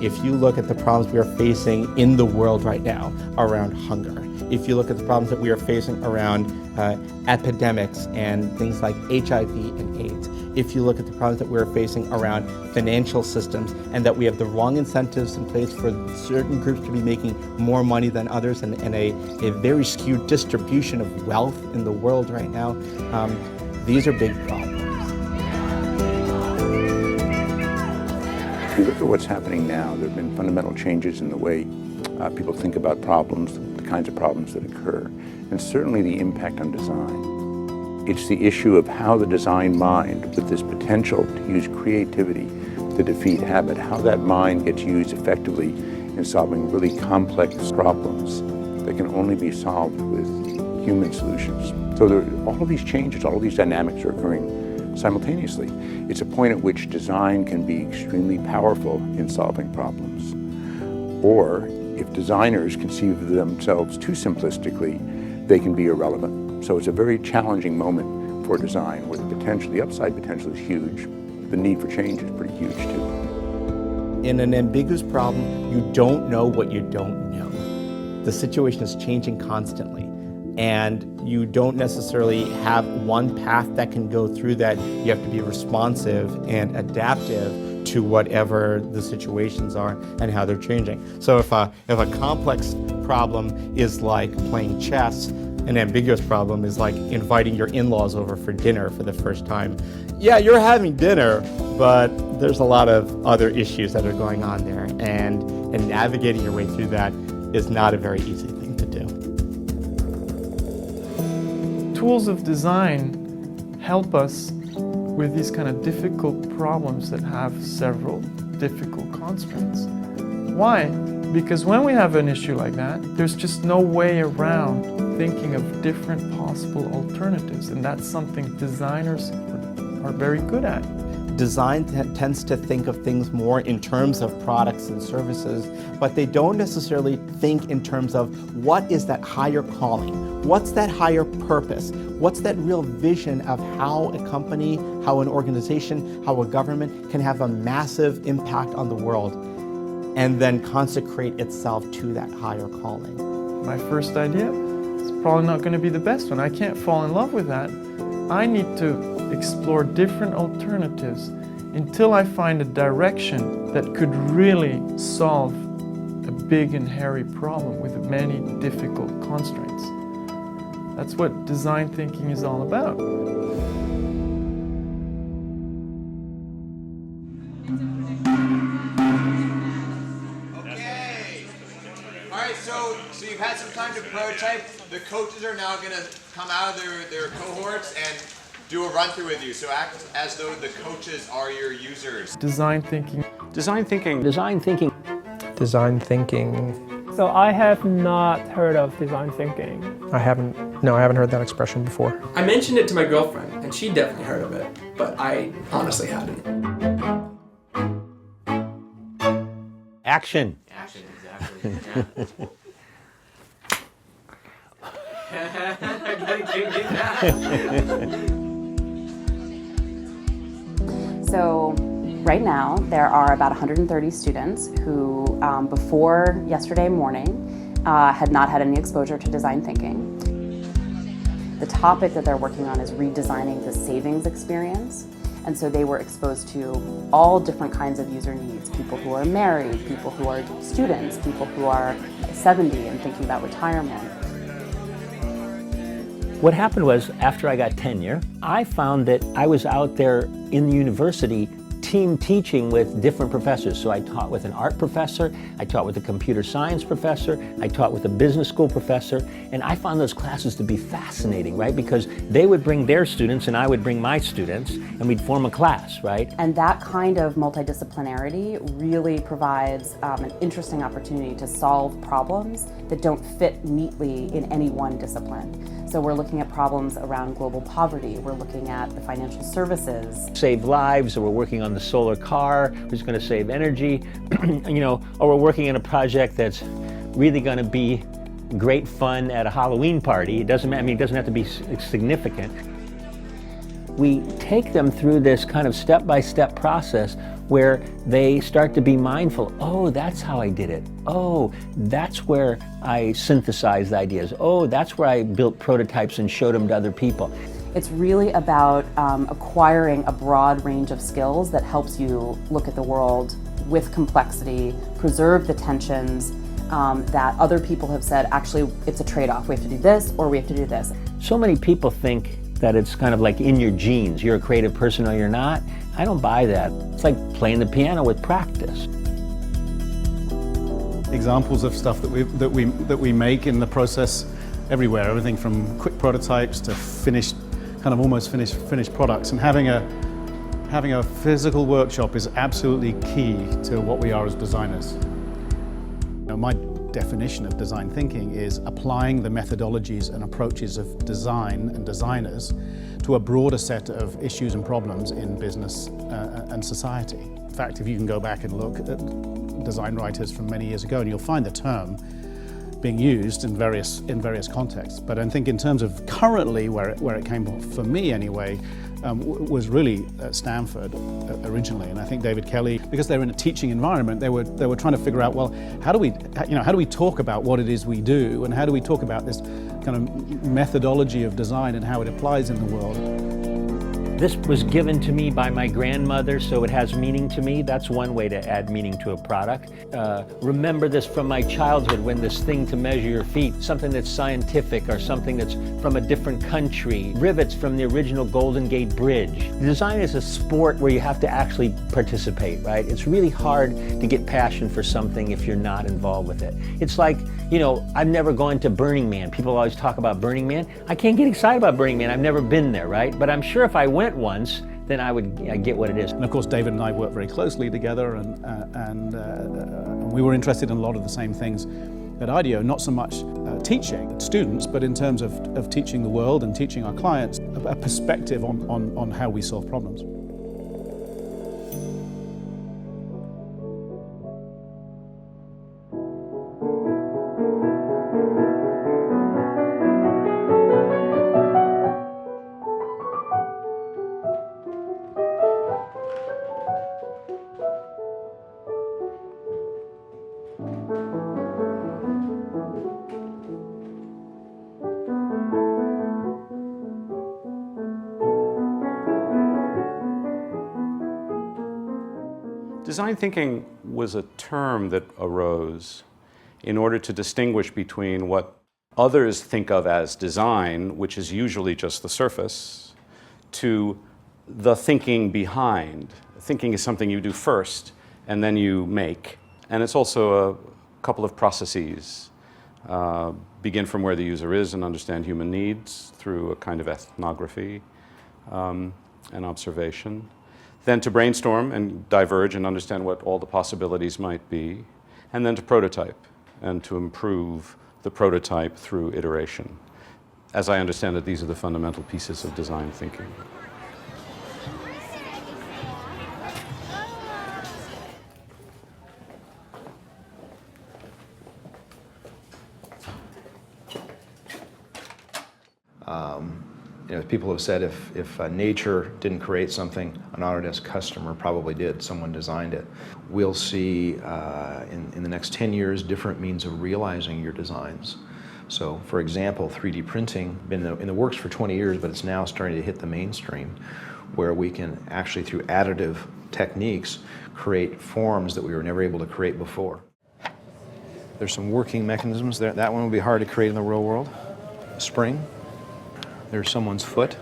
If you look at the problems we are facing in the world right now around hunger, if you look at the problems that we are facing around epidemics and things like HIV and AIDS, if you look at the problems that we're facing around financial systems and that we have the wrong incentives in place for certain groups to be making more money than others and a very skewed distribution of wealth in the world right now, these are big problems. If you look at what's happening now, there have been fundamental changes in the way people think about problems, the kinds of problems that occur, and certainly the impact on design. It's the issue of how the design mind, with this potential to use creativity to defeat habit, how that mind gets used effectively in solving really complex problems that can only be solved with human solutions. So all of these changes, all of these dynamics are occurring simultaneously. It's a point at which design can be extremely powerful in solving problems. Or if designers conceive of themselves too simplistically, they can be irrelevant. So it's a very challenging moment for design where the upside potential is huge. The need for change is pretty huge too. In an ambiguous problem, you don't know what you don't know. The situation is changing constantly, and you don't necessarily have one path that can go through that. You have to be responsive and adaptive to whatever the situations are and how they're changing. So if a complex problem is like playing chess, an ambiguous problem is like inviting your in-laws over for dinner for the first time. Yeah, you're having dinner, but there's a lot of other issues that are going on there, and navigating your way through that is not a very easy thing to do. Tools of design help us with these kind of difficult problems that have several difficult constraints. Why? Because when we have an issue like that, there's just no way around thinking of different possible alternatives, and that's something designers are very good at. Design tends to think of things more in terms of products and services, but they don't necessarily think in terms of what is that higher calling, what's that higher purpose, what's that real vision of how a company, how an organization, how a government can have a massive impact on the world and then consecrate itself to that higher calling. My first idea is probably not going to be the best one. I can't fall in love with that. I need to explore different alternatives until I find a direction that could really solve a big and hairy problem with many difficult constraints. That's what design thinking is all about. Okay. All right, so you've had some time to prototype. The coaches are now going to come out of their cohorts and do a run through with you. So act as though the coaches are your users. Design thinking. Design thinking. Design thinking. Design thinking. So I have not heard of design thinking. I haven't heard that expression before. I mentioned it to my girlfriend, and she definitely heard of it, but I honestly hadn't. Action. Action, exactly. So right now there are about 130 students who before yesterday morning had not had any exposure to design thinking. The topic that they're working on is redesigning the savings experience. And so they were exposed to all different kinds of user needs, people who are married, people who are students, people who are 70 and thinking about retirement. What happened was, after I got tenure, I found that I was out there in the university team teaching with different professors. So I taught with an art professor, I taught with a computer science professor, I taught with a business school professor, and I found those classes to be fascinating, right? Because they would bring their students and I would bring my students, and we'd form a class, right? And that kind of multidisciplinarity really provides an interesting opportunity to solve problems that don't fit neatly in any one discipline. So we're looking at problems around global poverty, we're looking at the financial services. Save lives, or we're working on the solar car, which is going to save energy, or we're working on a project that's really going to be great fun at a Halloween party. It doesn't have to be significant. We take them through this kind of step-by-step process where they start to be mindful. Oh, that's how I did it. Oh, that's where I synthesized ideas. Oh, that's where I built prototypes and showed them to other people. It's really about acquiring a broad range of skills that helps you look at the world with complexity, preserve the tensions that other people have said, actually, it's a trade-off. We have to do this or we have to do this. So many people think that it's kind of like in your genes. You're a creative person or you're not. I don't buy that. It's like playing the piano with practice. Examples of stuff that we make in the process everywhere. Everything from quick prototypes to finished, kind of almost finished products. And having a physical workshop is absolutely key to what we are as designers. My definition of design thinking is applying the methodologies and approaches of design and designers to a broader set of issues and problems in business and society. In fact, if you can go back and look at design writers from many years ago, and you'll find the term being used in various contexts. But I think in terms of currently where it came from, for me anyway, was really at Stanford originally, and I think David Kelly, because they were in a teaching environment, they were trying to figure out, well, how do we talk about what it is we do, and how do we talk about this kind of methodology of design and how it applies in the world. This was given to me by my grandmother, so it has meaning to me. That's one way to add meaning to a product. Remember this from my childhood, when this thing to measure your feet, something that's scientific or something that's from a different country, rivets from the original Golden Gate Bridge. Design is a sport where you have to actually participate, right? It's really hard to get passion for something if you're not involved with it. It's like, I've never gone to Burning Man. People always talk about Burning Man. I can't get excited about Burning Man. I've never been there, right? But I'm sure if I went once, then I would get what it is. And of course, David and I work very closely together, and we were interested in a lot of the same things at IDEO, not so much teaching students, but in terms of teaching the world and teaching our clients a perspective on how we solve problems. Design thinking was a term that arose in order to distinguish between what others think of as design, which is usually just the surface, to the thinking behind. Thinking is something you do first and then you make. And it's also a couple of processes. Begin from where the user is and understand human needs through a kind of ethnography and observation. Then to brainstorm and diverge and understand what all the possibilities might be, and then to prototype and to improve the prototype through iteration. As I understand it, these are the fundamental pieces of design thinking. People have said if nature didn't create something, an Autodesk customer probably did. Someone designed it. We'll see in the next 10 years different means of realizing your designs. So, for example, 3D printing, been in the works for 20 years, but it's now starting to hit the mainstream, where we can actually, through additive techniques, create forms that we were never able to create before. There's some working mechanisms there. That one would be hard to create in the real world. A spring. There's someone's foot.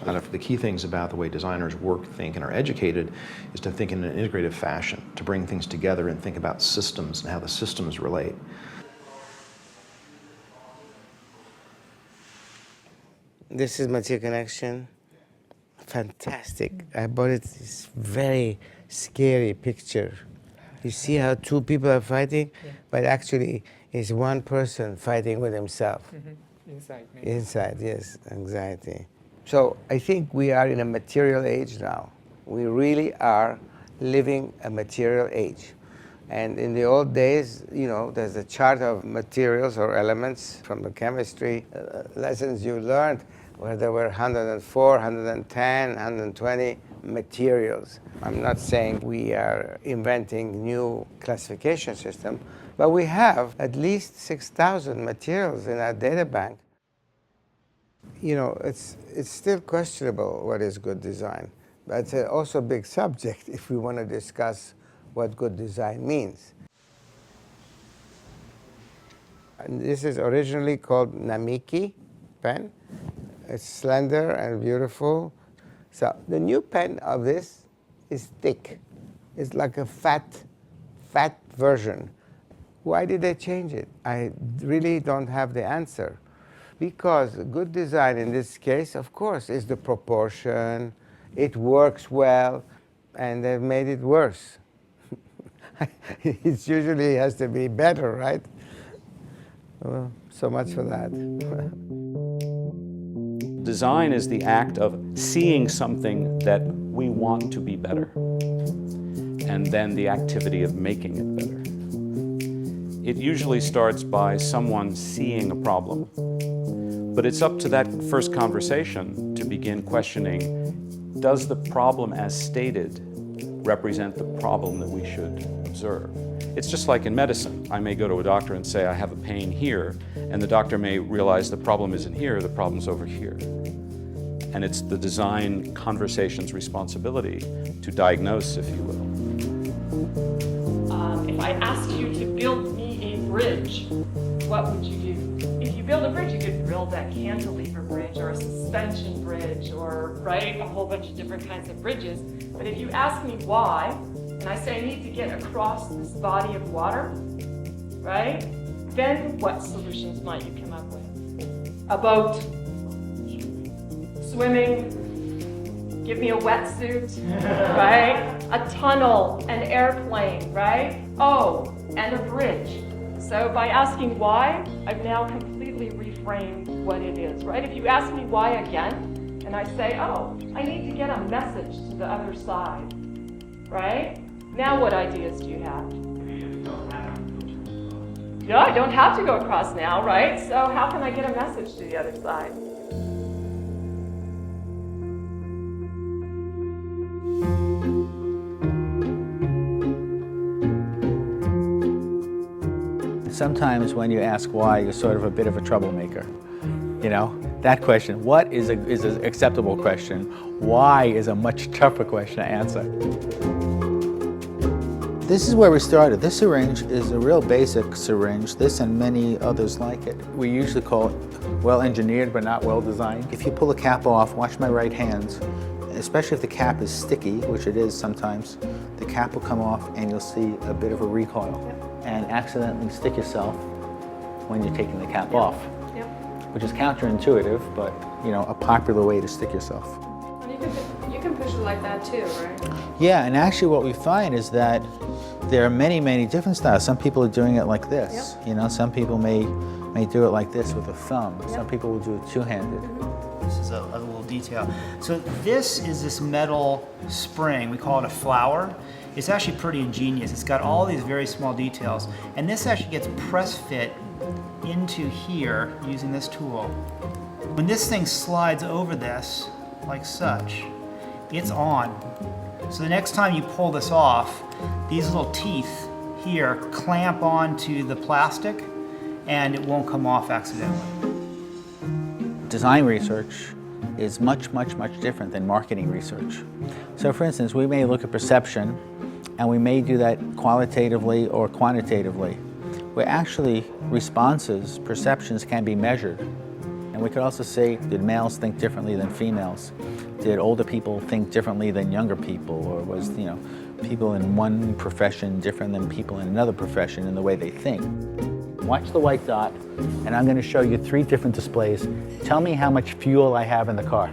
One of the key things about the way designers work, think, and are educated is to think in an integrative fashion, to bring things together and think about systems and how the systems relate. This is Material Connection. Fantastic. I bought it. It's very scary picture. You see how two people are fighting, but actually it's one person fighting with himself. Inside, maybe. Inside, yes, anxiety. So I think we are in a material age now. We really are living a material age. And in the old days, there's a chart of materials or elements from the chemistry lessons you learned, where there were 104, 110, 120. materials. I'm not saying we are inventing new classification system, but we have at least 6,000 materials in our data bank. You know, it's still questionable what is good design, but it's also a big subject if we want to discuss what good design means. And this is originally called Namiki pen. It's slender and beautiful. So the new pen of this is thick. It's like a fat version. Why did they change it? I really don't have the answer. Because good design in this case, of course, is the proportion. It works well, and they've made it worse. It usually has to be better, right? Well, so much for that. Design is the act of seeing something that we want to be better, and then the activity of making it better. It usually starts by someone seeing a problem, but it's up to that first conversation to begin questioning, does the problem as stated represent the problem that we should observe? It's just like in medicine. I may go to a doctor and say I have a pain here, and the doctor may realize the problem isn't here, the problem's over here. And it's the design conversation's responsibility to diagnose, if you will. If I asked you to build me a bridge, what would you do? If you build a bridge, you could build that cantilever bridge or a suspension bridge or, right, a whole bunch of different kinds of bridges. But if you ask me why, and I say I need to get across this body of water, right, then what solutions might you come up with? A boat, swimming, give me a wetsuit, right? A tunnel, an airplane, right? Oh, and a bridge. So by asking why, I've now completely reframed what it is, right? If you ask me why again, and I say, oh, I need to get a message to the other side, right? Now what ideas do you have? No, I don't have to go across now, right? So how can I get a message to the other side? Sometimes when you ask why, you're sort of a bit of a troublemaker. You know, that question, what is an acceptable question? Why is a much tougher question to answer. This is where we started. This syringe is a real basic syringe, this and many others like it. We usually call it well-engineered but not well-designed. If you pull the cap off, watch my right hand, especially if the cap is sticky, which it is sometimes, the cap will come off and you'll see a bit of a recoil and accidentally stick yourself when you're taking the cap off, which is counterintuitive, but you know, a popular way to stick yourself. You can push it like that too, right? Yeah, and actually what we find is that there are many, many different styles. Some people are doing it like this. You know, some people may do it like this with a thumb. Some people will do it two-handed. This is a little detail. So this is this metal spring. We call it a flower. It's actually pretty ingenious. It's got all these very small details. And this actually gets press fit into here using this tool. When this thing slides over this, like such, it's on. So the next time you pull this off, these little teeth here clamp onto the plastic and it won't come off accidentally. Design research is much, much, much different than marketing research. So for instance, we may look at perception and we may do that qualitatively or quantitatively, where actually responses, perceptions can be measured. And we could also say, did males think differently than females? Did older people think differently than younger people? Or was, you know, people in one profession different than people in another profession in the way they think? Watch the white dot, and I'm going to show you 3 different displays. Tell me how much fuel I have in the car.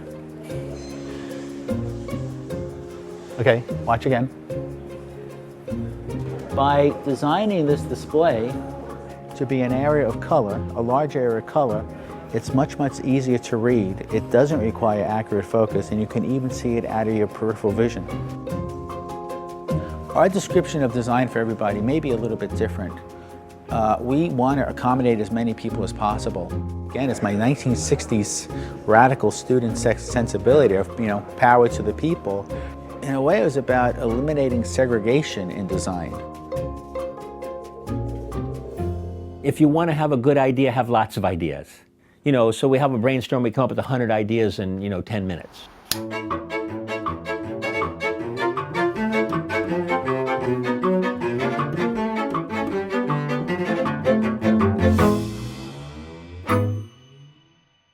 Okay, watch again. By designing this display to be an area of color, a large area of color, it's much, much easier to read. It doesn't require accurate focus, and you can even see it out of your peripheral vision. Our description of design for everybody may be a little bit different. We want to accommodate as many people as possible. Again, it's my 1960s radical student sensibility of, you know, power to the people. In a way, it was about eliminating segregation in design. If you want to have a good idea, have lots of ideas. You know, so we have a brainstorm, we come up with 100 ideas in, 10 minutes.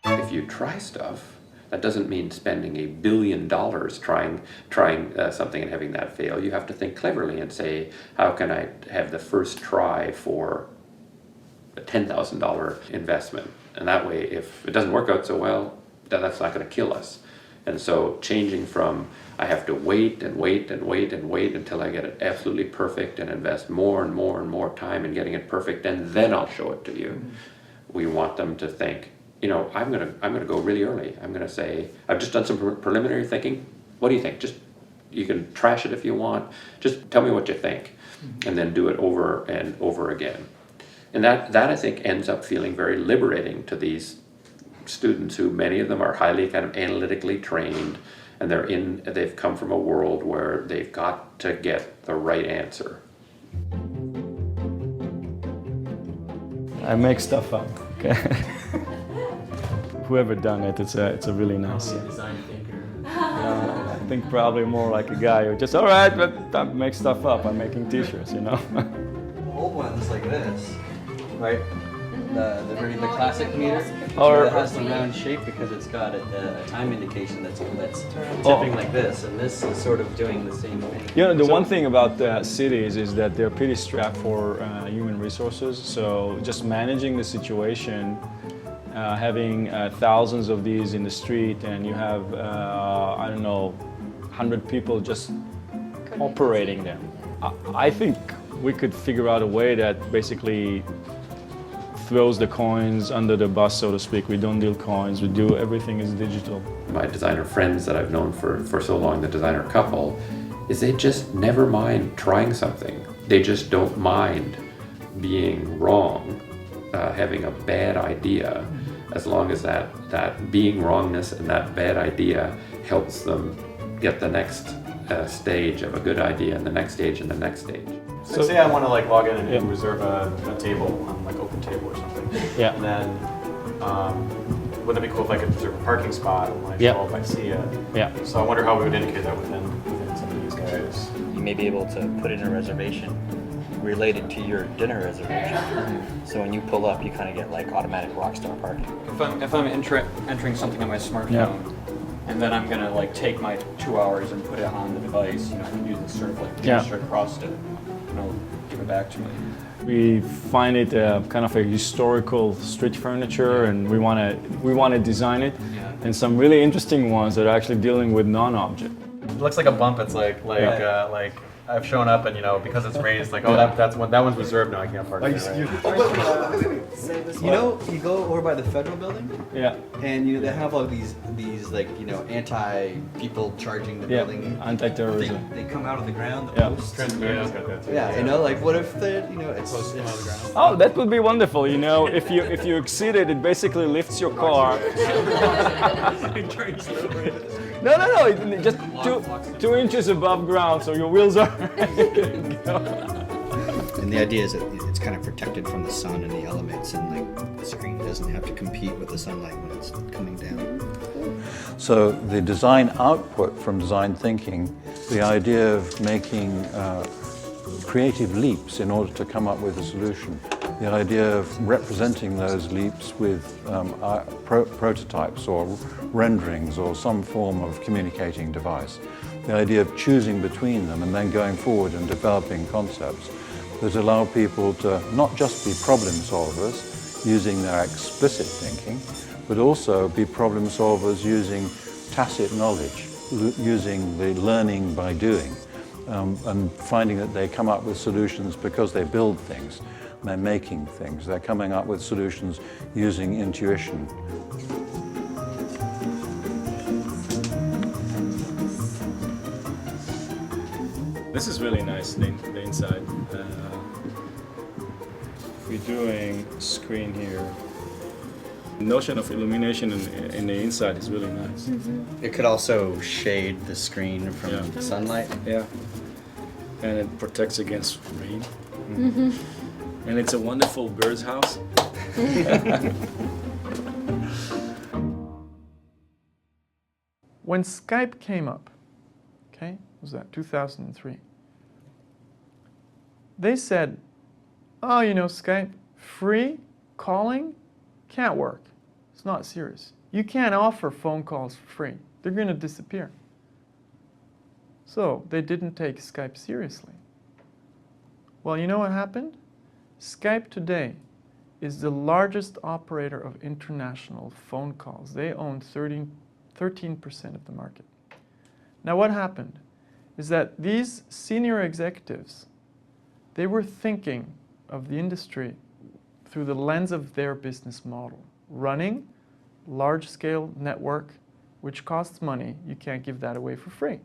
If you try stuff, that doesn't mean spending $1 billion trying something and having that fail. You have to think cleverly and say, how can I have the first try for a $10,000 investment? And that way, if it doesn't work out so well, then that's not going to kill us. And so changing from I have to wait and wait and wait and wait until I get it absolutely perfect and invest more and more and more time in getting it perfect, and then I'll show it to you. Mm-hmm. We want them to think, I'm gonna go really early. I'm gonna say, I've just done some preliminary thinking. What do you think? Just, you can trash it if you want. Just tell me what you think, and then do it over and over again. And that I think ends up feeling very liberating to these students, who many of them are highly kind of analytically trained, and they've come from a world where they've got to get the right answer. I make stuff up. Okay. Whoever done it, it's a really nice. Design thinker. I think probably more like a guy who just, all right, but I make stuff up. I'm making T-shirts, The old one's like this, right? The classic meter that has the round shape because it's got a time indication that's tipping like this, and this is sort of doing the same thing. The one thing about cities is that they're pretty strapped for human resources. So just managing the situation, having thousands of these in the street, and you have 100 people just operating them. I think we could figure out a way that basically throws the coins under the bus, so to speak. We don't deal coins, everything is digital. My designer friends that I've known for so long, the designer couple, is they just never mind trying something. They just don't mind being wrong, having a bad idea, as long as that being wrongness and that bad idea helps them get the next stage of a good idea, and the next stage and the next stage. So say I want to log in and reserve a table on OpenTable or something. Yeah. And then wouldn't it be cool if I could reserve a parking spot and when I show up I see it? Yeah. So I wonder how we would indicate that within some of these guys. You may be able to put in a reservation related to your dinner reservation. So when you pull up, you kind of get like automatic Rockstar parking. If I'm entering something on my smartphone, and then I'm gonna take my 2 hours and put it on the device, I can use this sort of gesture across it. Give it back to me. We find it kind of a historical street furniture, and we want to design it. And some really interesting ones that are actually dealing with non-object. It looks like a bump. It's like I've shown up and because it's raised, that one's reserved. No, I can't park there. Right? You go over by the federal building. Yeah. And they have all these anti-people charging the building. Anti-terrorism. They come out of the ground. Yeah. Transamerica's got that too. Yeah, what if it's posts come out of the ground? Oh, that would be wonderful. If you exceed it, it basically lifts your car. No, just 2 inches above ground, so your wheels are. And the idea is that it's kind of protected from the sun and the elements, and the screen doesn't have to compete with the sunlight when it's coming down. So the design output from design thinking, the idea of making creative leaps in order to come up with a solution, the idea of representing those leaps with prototypes or renderings or some form of communicating device, the idea of choosing between them and then going forward and developing concepts that allow people to not just be problem solvers using their explicit thinking, but also be problem solvers using tacit knowledge, using the learning by doing, and finding that they come up with solutions because they build things, they're making things, they're coming up with solutions using intuition. This is really nice, the inside. We're doing screen here. The notion of illumination in the inside is really nice. It could also shade the screen from the sunlight. Yeah. And it protects against rain. And it's a wonderful bird's house. When Skype came up, okay, was that 2003? They said, oh, you know, Skype, free calling can't work. It's not serious. You can't offer phone calls for free. They're going to disappear. So they didn't take Skype seriously. Well, you know what happened? Skype today is the largest operator of international phone calls. They own 13% of the market. Now what happened is that these senior executives, they were thinking of the industry through the lens of their business model. Running large-scale network, which costs money, you can't give that away for free.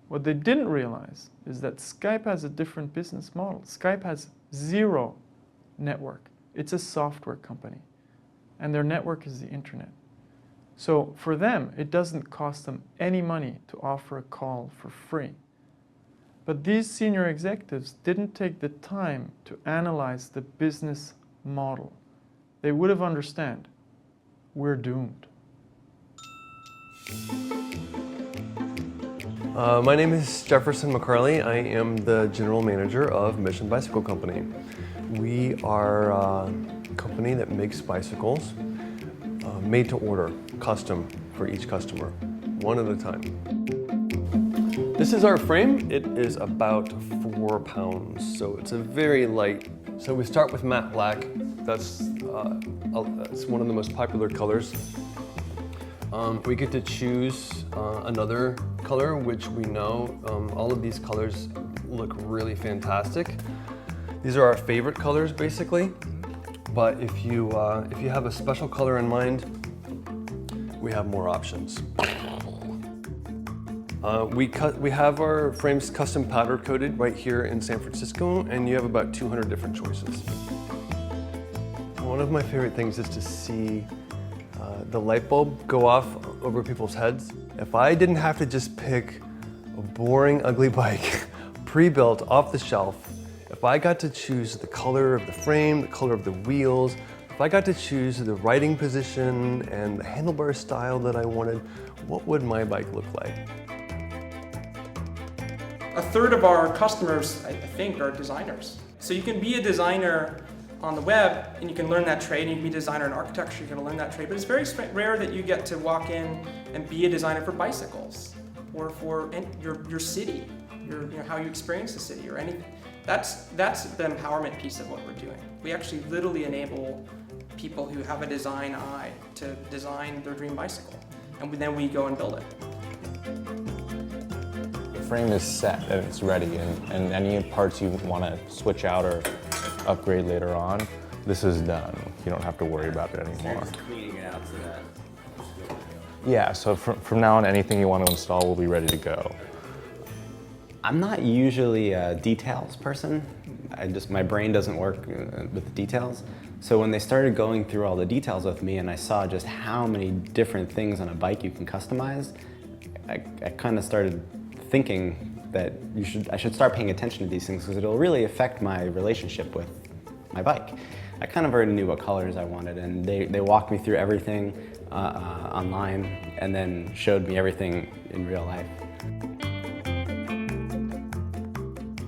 What they didn't realize is that Skype has a different business model. Skype has zero network. It's a software company, and their network is the internet. So for them, it doesn't cost them any money to offer a call for free. But these senior executives didn't take the time to analyze the business model. They would have understood, we're doomed. My name is Jefferson McCarley. I am the general manager of Mission Bicycle Company. We are a company that makes bicycles made to order, custom for each customer, one at a time. This is our frame. It is about 4 pounds, so it's a very light. So we start with matte black. That's one of the most popular colors. We get to choose another color, which we know all of these colors look really fantastic. These are our favorite colors, basically. But if you have a special color in mind, we have more options. We have our frames custom powder coated right here in San Francisco, and you have about 200 different choices. One of my favorite things is to see the light bulb go off over people's heads. If I didn't have to just pick a boring, ugly bike, pre-built off the shelf, if I got to choose the color of the frame, the color of the wheels, if I got to choose the riding position and the handlebar style that I wanted, what would my bike look like? A third of our customers, I think, are designers. So you can be a designer on the web, and you can learn that trade, and you can be a designer in architecture, you can learn that trade, but it's very rare that you get to walk in and be a designer for bicycles, or for your city, how you experience the city, or anything. That's the empowerment piece of what we're doing. We actually literally enable people who have a design eye to design their dream bicycle, and then we go and build it. The frame is set and it's ready, and any parts you want to switch out or upgrade later on, this is done. You don't have to worry about it anymore. Just cleaning it out so that. Yeah, so from now on, anything you want to install will be ready to go. I'm not usually a details person. My brain doesn't work with the details. So when they started going through all the details with me and I saw just how many different things on a bike you can customize, I kind of started thinking that I should start paying attention to these things because it'll really affect my relationship with my bike. I kind of already knew what colors I wanted, and they walked me through everything online and then showed me everything in real life.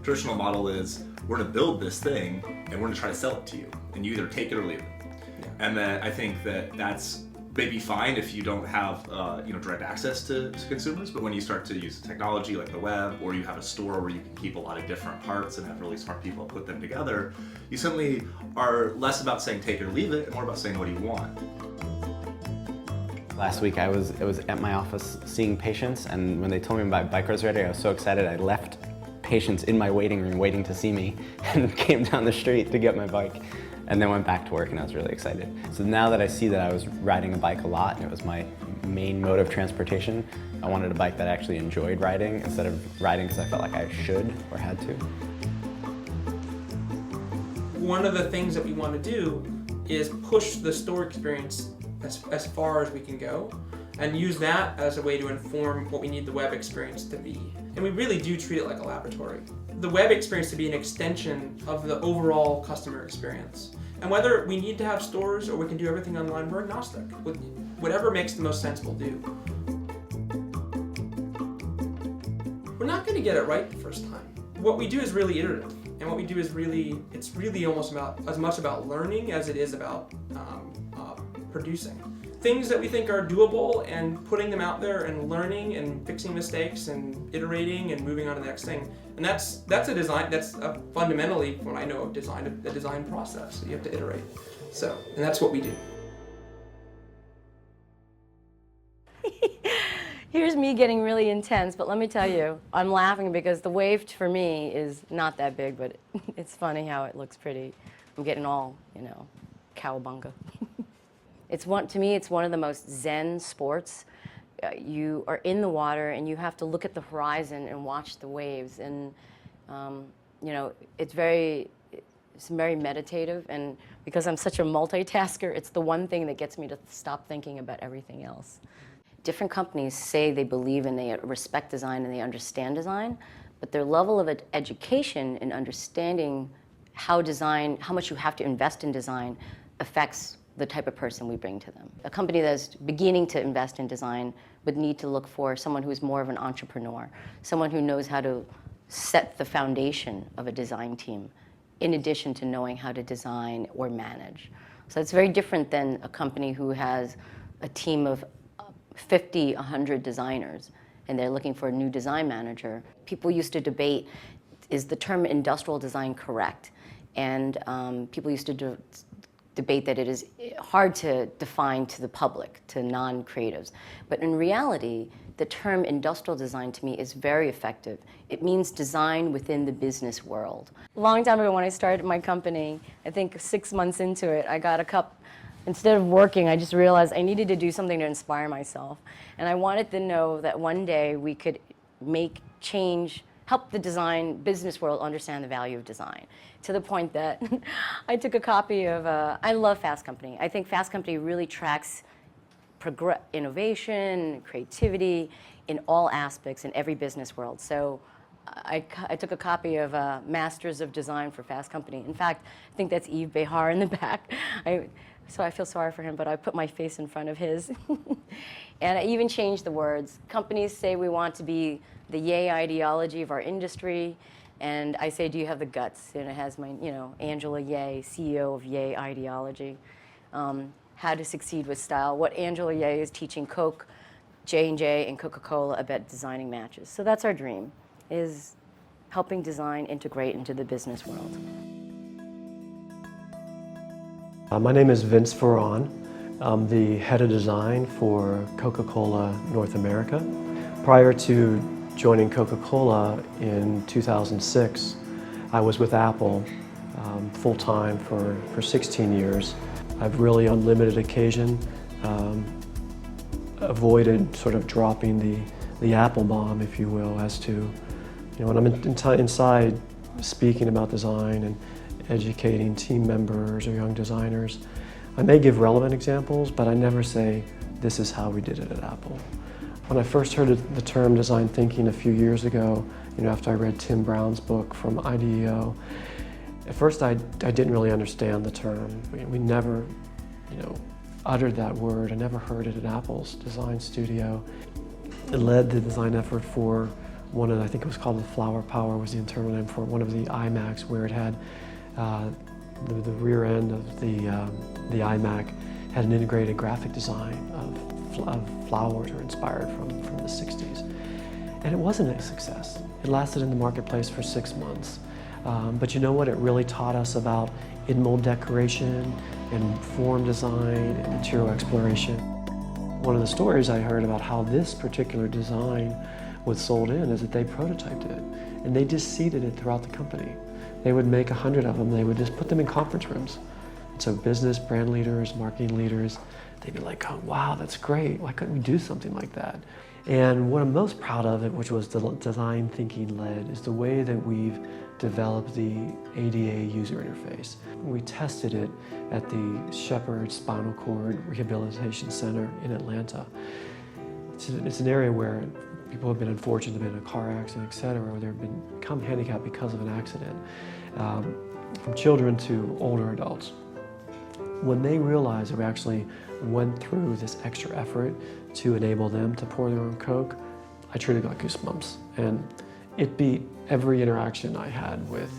Traditional model is we're going to build this thing and we're going to try to sell it to you, and you either take it or leave it. Yeah. And then I think that's maybe fine if you don't have direct access to consumers, but when you start to use technology like the web, or you have a store where you can keep a lot of different parts and have really smart people put them together, you suddenly are less about saying take it or leave it and more about saying what do you want. Last week I was at my office seeing patients, and when they told me my bike was ready, I was so excited I left patients in my waiting room waiting to see me and came down the street to get my bike. And then went back to work, and I was really excited. So now that I see that I was riding a bike a lot and it was my main mode of transportation, I wanted a bike that I actually enjoyed riding instead of riding because I felt like I should or had to. One of the things that we want to do is push the store experience as far as we can go, and use that as a way to inform what we need the web experience to be. And we really do treat it like a laboratory. The web experience to be an extension of the overall customer experience. And whether we need to have stores or we can do everything online, we're agnostic. Whatever makes the most sense, we'll do. We're not going to get it right the first time. What we do is really iterative. And what we do is it's really almost as much about learning as it is about producing. Things that we think are doable and putting them out there and learning and fixing mistakes and iterating and moving on to the next thing. And that's fundamentally what I know of design, the design process. You have to iterate. And that's what we do. Here's me getting really intense, but let me tell you, I'm laughing because the wave for me is not that big, but it's funny how it looks pretty. I'm getting all, cowabunga. To me, it's one of the most zen sports. You are in the water and you have to look at the horizon and watch the waves, and it's very meditative. And because I'm such a multitasker, it's the one thing that gets me to stop thinking about everything else. Different companies say they believe and they respect design and they understand design, but their level of education and understanding how much you have to invest in design affects the type of person we bring to them. A company that's beginning to invest in design would need to look for someone who's more of an entrepreneur, someone who knows how to set the foundation of a design team, in addition to knowing how to design or manage. So it's very different than a company who has a team of 50, 100 designers, and they're looking for a new design manager. People used to debate, is the term industrial design correct? And people used to debate that it is hard to define to the public, to non-creatives. But in reality, the term industrial design to me is very effective. It means design within the business world. A long time ago when I started my company, I think 6 months into it, I got a cup. Instead of working, I just realized I needed to do something to inspire myself. And I wanted to know that one day we could make change, help the design business world understand the value of design. To the point that I took a copy of, I love Fast Company. I think Fast Company really tracks innovation, creativity in all aspects in every business world. So I took a copy of Masters of Design for Fast Company. In fact, I think that's Yves Behar in the back. So I feel sorry for him, but I put my face in front of his. And I even changed the words. Companies say we want to be the yay ideology of our industry. And I say, do you have the guts? And it has my, Angela Yeh, CEO of Yay Ideology. How to succeed with style. What Angela Yeh is teaching Coke, J&J, and Coca-Cola about designing matches. So that's our dream, is helping design integrate into the business world. My name is Vince Ferron. I'm the head of design for Coca-Cola North America. Prior to joining Coca-Cola in 2006, I was with Apple full-time for 16 years. I've really, on limited occasion, avoided sort of dropping the Apple bomb, if you will, as to, when I'm inside speaking about design and educating team members or young designers, I may give relevant examples, but I never say, this is how we did it at Apple. When I first heard the term design thinking a few years ago, after I read Tim Brown's book from IDEO, at first I didn't really understand the term. We never, uttered that word. I never heard it at Apple's design studio. It led the design effort for one of, I think it was called the Flower Power, was the internal name for one of the iMacs, where it had the rear end of the iMac had an integrated graphic design of flowers or inspired from the 60s. And it wasn't a success. It lasted in the marketplace for 6 months. But you know what? It really taught us about in-mold decoration and form design and material exploration. One of the stories I heard about how this particular design was sold in is that they prototyped it and they just seeded it throughout the company. They would make 100 of them, they would just put them in conference rooms. And so business, brand leaders, marketing leaders, they'd be like, oh, wow, that's great. Why couldn't we do something like that? And what I'm most proud of, which was the design thinking led, is the way that we've developed the ADA user interface. We tested it at the Shepherd Spinal Cord Rehabilitation Center in Atlanta. It's an area where people have been unfortunate, have been in a car accident, et cetera, or they've become handicapped because of an accident, from children to older adults. When they realized that we actually went through this extra effort to enable them to pour their own Coke, I truly got goosebumps. And it beat every interaction I had with,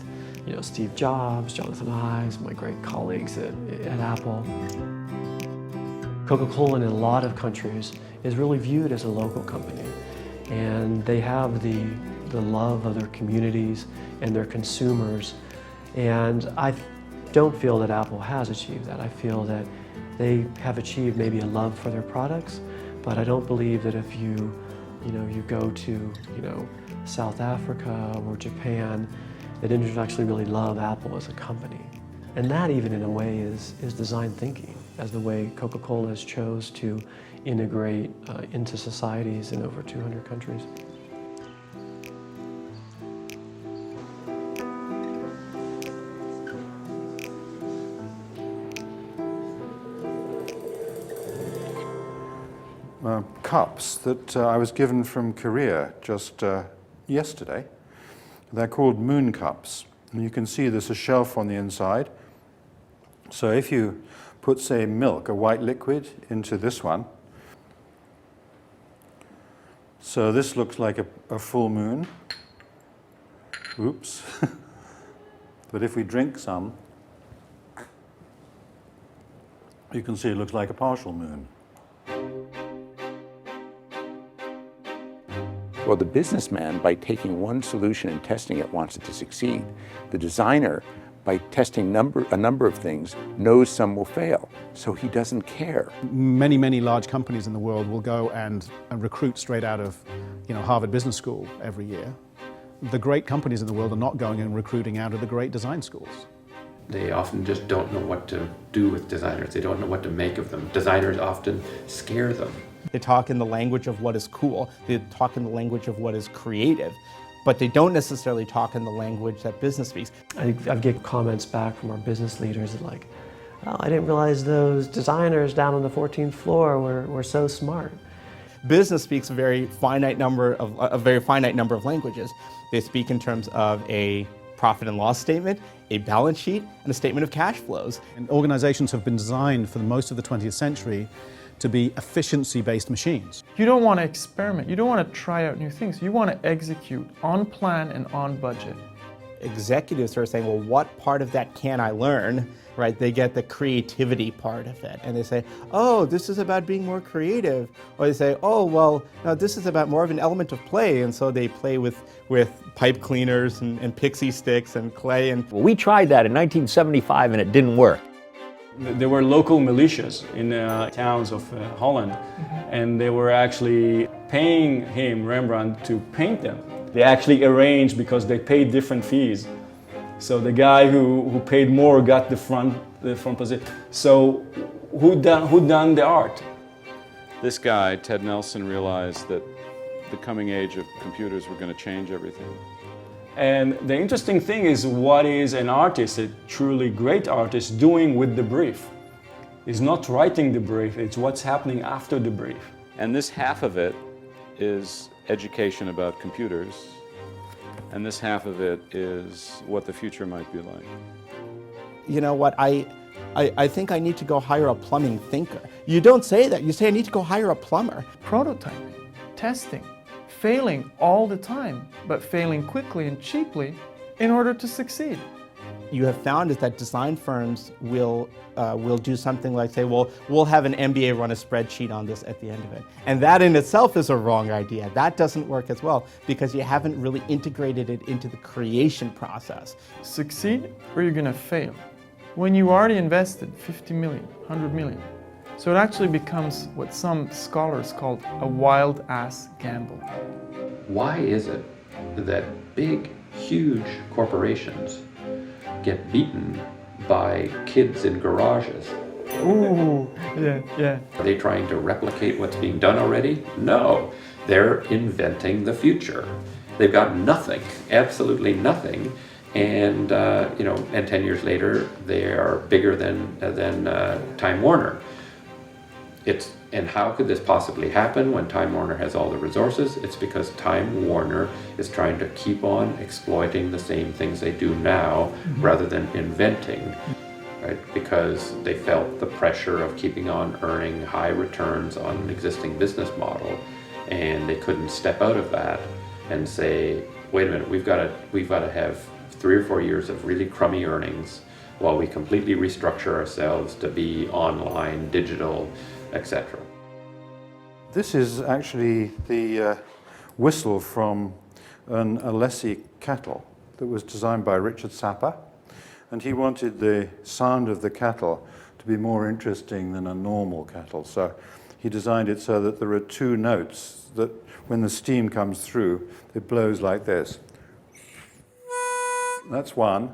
Steve Jobs, Jonathan Ives, my great colleagues at Apple. Coca-Cola in a lot of countries is really viewed as a local company, and they have the love of their communities and their consumers, and I don't feel that Apple has achieved that. I feel that they have achieved maybe a love for their products, but I don't believe that if you go to, South Africa or Japan, that individuals actually really love Apple as a company. And that even in a way is design thinking, as the way Coca-Cola has chose to integrate into societies in over 200 countries. Cups that I was given from Korea just yesterday. They're called moon cups. And you can see there's a shelf on the inside. So if you put, say, milk, a white liquid, into this one, so this looks like a full moon. Oops. But if we drink some, you can see it looks like a partial moon. Well, the businessman, by taking one solution and testing it, wants it to succeed. The designer, by testing a number of things, knows some will fail, so he doesn't care. Many, many large companies in the world will go and recruit straight out of Harvard Business School every year. The great companies in the world are not going and recruiting out of the great design schools. They often just don't know what to do with designers. They don't know what to make of them. Designers often scare them. They talk in the language of what is cool. They talk in the language of what is creative, but they don't necessarily talk in the language that business speaks. I get comments back from our business leaders that like, oh, I didn't realize those designers down on the 14th floor were so smart. Business speaks a very finite number of languages. They speak in terms of a profit and loss statement, a balance sheet, and a statement of cash flows. And organizations have been designed for the most of the 20th century to be efficiency-based machines. You don't want to experiment. You don't want to try out new things. You want to execute on plan and on budget. Executives are saying, well, what part of that can I learn? Right? They get the creativity part of it. And they say, oh, this is about being more creative. Or they say, oh, well, no, this is about more of an element of play. And so they play with pipe cleaners and pixie sticks and clay. Well, we tried that in 1975 and it didn't work. There were local militias in towns of Holland, and they were actually paying Rembrandt, to paint them. They actually arranged because they paid different fees. So the guy who paid more got the front position. So who done the art? This guy, Ted Nelson, realized that the coming age of computers were going to change everything. And the interesting thing is, what is an artist, a truly great artist, doing with the brief? It's not writing the brief, it's what's happening after the brief. And this half of it is education about computers, and this half of it is what the future might be like. You know what, I think I need to go hire a plumbing thinker. You don't say that, you say I need to go hire a plumber. Prototyping, testing, failing all the time, but failing quickly and cheaply in order to succeed. You have found is that design firms will do something like say, well, we'll have an MBA run a spreadsheet on this at the end of it. And that in itself is a wrong idea. That doesn't work as well because you haven't really integrated it into the creation process. Succeed or you're gonna fail. When you already invested 50 million, 100 million. So it actually becomes what some scholars call a wild-ass gamble. Why is it that big, huge corporations get beaten by kids in garages Ooh, yeah, yeah. Are they trying to replicate what's being done already? No, they're inventing the future. They've got nothing, absolutely nothing, and and 10 years later they are bigger than Time Warner. And how could this possibly happen when Time Warner has all the resources? It's because Time Warner is trying to keep on exploiting the same things they do now rather than inventing. Right? Because they felt the pressure of keeping on earning high returns on an existing business model, and they couldn't step out of that and say, wait a minute, we've got to have 3 or 4 years of really crummy earnings while we completely restructure ourselves to be online, digital, etc. This is actually the whistle from an Alessi kettle that was designed by Richard Sapper, and he wanted the sound of the kettle to be more interesting than a normal kettle. So he designed it so that there are 2 notes that when the steam comes through, it blows like this. That's one,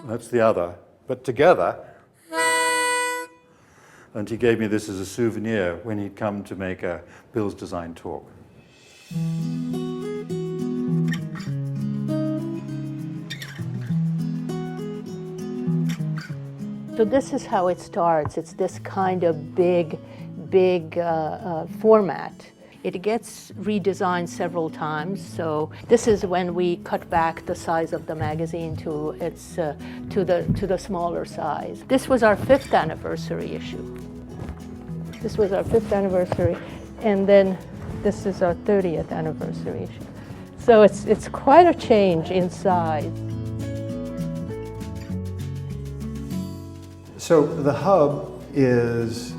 that's the other, but together. And he gave me this as a souvenir when he'd come to make a Bill's Design talk. So this is how it starts. It's this kind of big format. It gets redesigned several times. So this is when we cut back the size of the magazine to its to the smaller size. This was our 5th anniversary issue. This was our 5th anniversary, and then this is our 30th anniversary issue. So it's quite a change in size. So the hub is,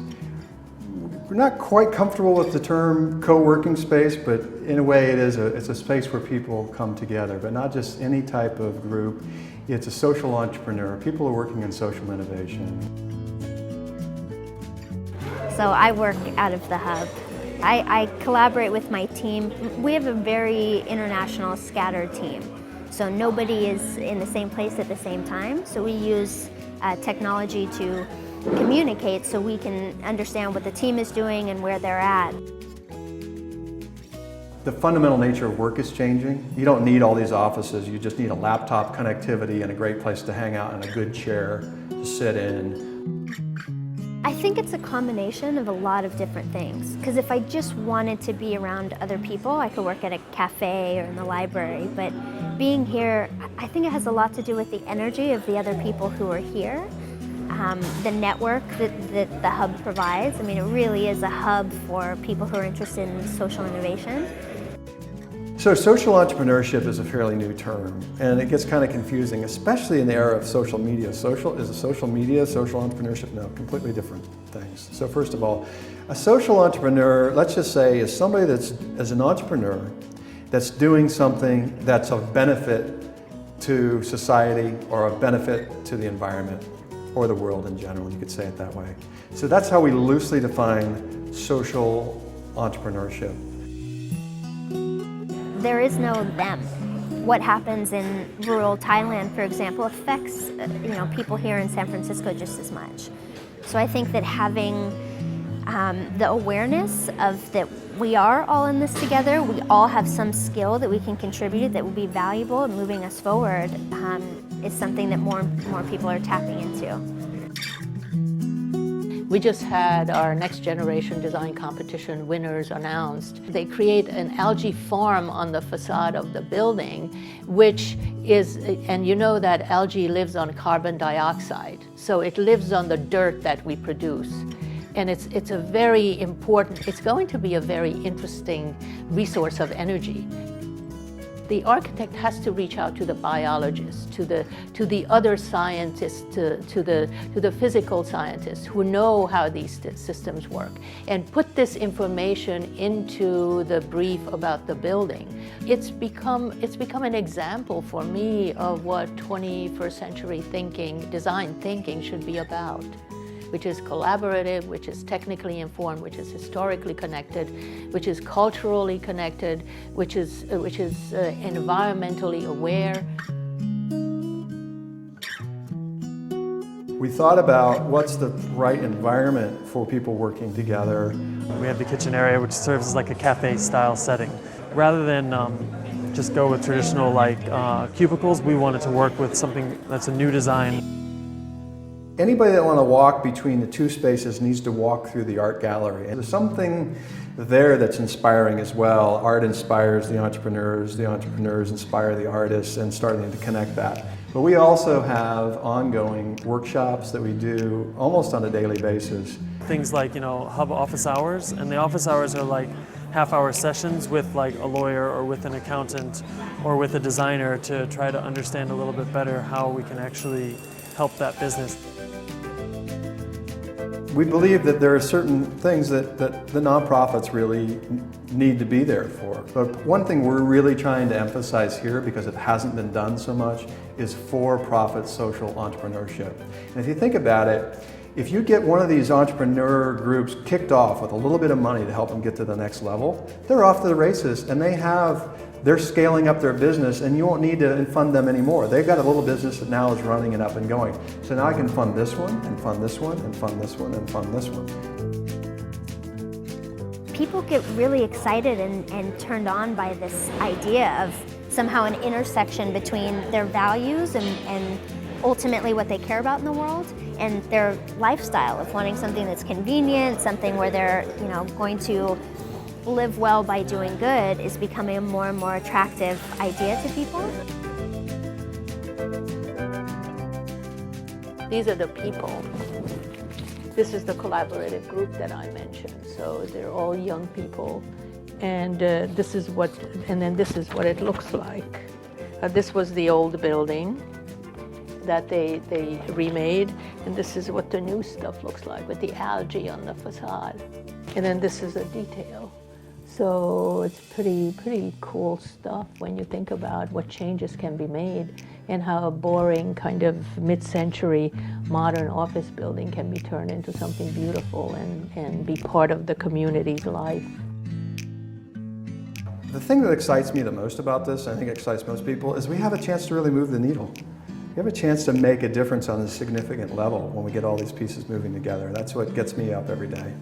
we're not quite comfortable with the term co-working space, but in a way it's a space where people come together, but not just any type of group. It's a social entrepreneur. People are working in social innovation. So I work out of the hub. I collaborate with my team. We have a very international scattered team. So nobody is in the same place at the same time. So we use technology to communicate so we can understand what the team is doing and where they're at. The fundamental nature of work is changing. You don't need all these offices. You just need a laptop connectivity and a great place to hang out and a good chair to sit in. I think it's a combination of a lot of different things. Because if I just wanted to be around other people, I could work at a cafe or in the library. But being here, I think it has a lot to do with the energy of the other people who are here. The network that the hub provides. I mean, it really is a hub for people who are interested in social innovation. So social entrepreneurship is a fairly new term, and it gets kind of confusing, especially in the era of social media. Is social media social entrepreneurship? No, completely different things. So first of all, a social entrepreneur, let's just say, is somebody that's, as an entrepreneur, that's doing something that's of benefit to society or of benefit to the environment or the world in general, you could say it that way. So that's how we loosely define social entrepreneurship. There is no them. What happens in rural Thailand, for example, affects people here in San Francisco just as much. So I think that having the awareness of that we are all in this together, we all have some skill that we can contribute that will be valuable in moving us forward, is something that more people are tapping into. We just had our next generation design competition winners announced. They create an algae farm on the facade of the building, which is, and you know that algae lives on carbon dioxide, so it lives on the dirt that we produce. And it's a very important, it's going to be a very interesting resource of energy. The architect has to reach out to the biologists, to the other scientists, to the physical scientists who know how these systems work, and put this information into the brief about the building. It's become an example for me of what 21st century thinking, design thinking, should be about, which is collaborative, which is technically informed, which is historically connected, which is culturally connected, which is environmentally aware. We thought about what's the right environment for people working together. We have the kitchen area, which serves as like a cafe-style setting. Rather than just go with traditional cubicles, we wanted to work with something that's a new design. Anybody that wants to walk between the two spaces needs to walk through the art gallery. And there's something there that's inspiring as well. Art inspires the entrepreneurs inspire the artists, and starting to connect that. But we also have ongoing workshops that we do almost on a daily basis. Things like, hub office hours, and the office hours are like half-hour sessions with like a lawyer or with an accountant or with a designer to try to understand a little bit better how we can actually help that business. We believe that there are certain things that the nonprofits really need to be there for. But one thing we're really trying to emphasize here, because it hasn't been done so much, is for-profit social entrepreneurship. And if you think about it, if you get one of these entrepreneur groups kicked off with a little bit of money to help them get to the next level, they're off to the races, and they're scaling up their business, and you won't need to fund them anymore. They've got a little business that now is running and up and going. So now I can fund this one, and fund this one, and fund this one, and fund this one. People get really excited and turned on by this idea of somehow an intersection between their values and ultimately what they care about in the world and their lifestyle of wanting something that's convenient, something where they're going to live well by doing good is becoming a more and more attractive idea to people. These are the people. This is the collaborative group that I mentioned. So they're all young people, and this is what it looks like. This was the old building that they remade, and this is what the new stuff looks like with the algae on the facade. And then this is a detail. So it's pretty cool stuff when you think about what changes can be made and how a boring kind of mid-century modern office building can be turned into something beautiful and be part of the community's life. The thing that excites me the most about this, and I think excites most people, is we have a chance to really move the needle. We have a chance to make a difference on a significant level when we get all these pieces moving together. That's what gets me up every day.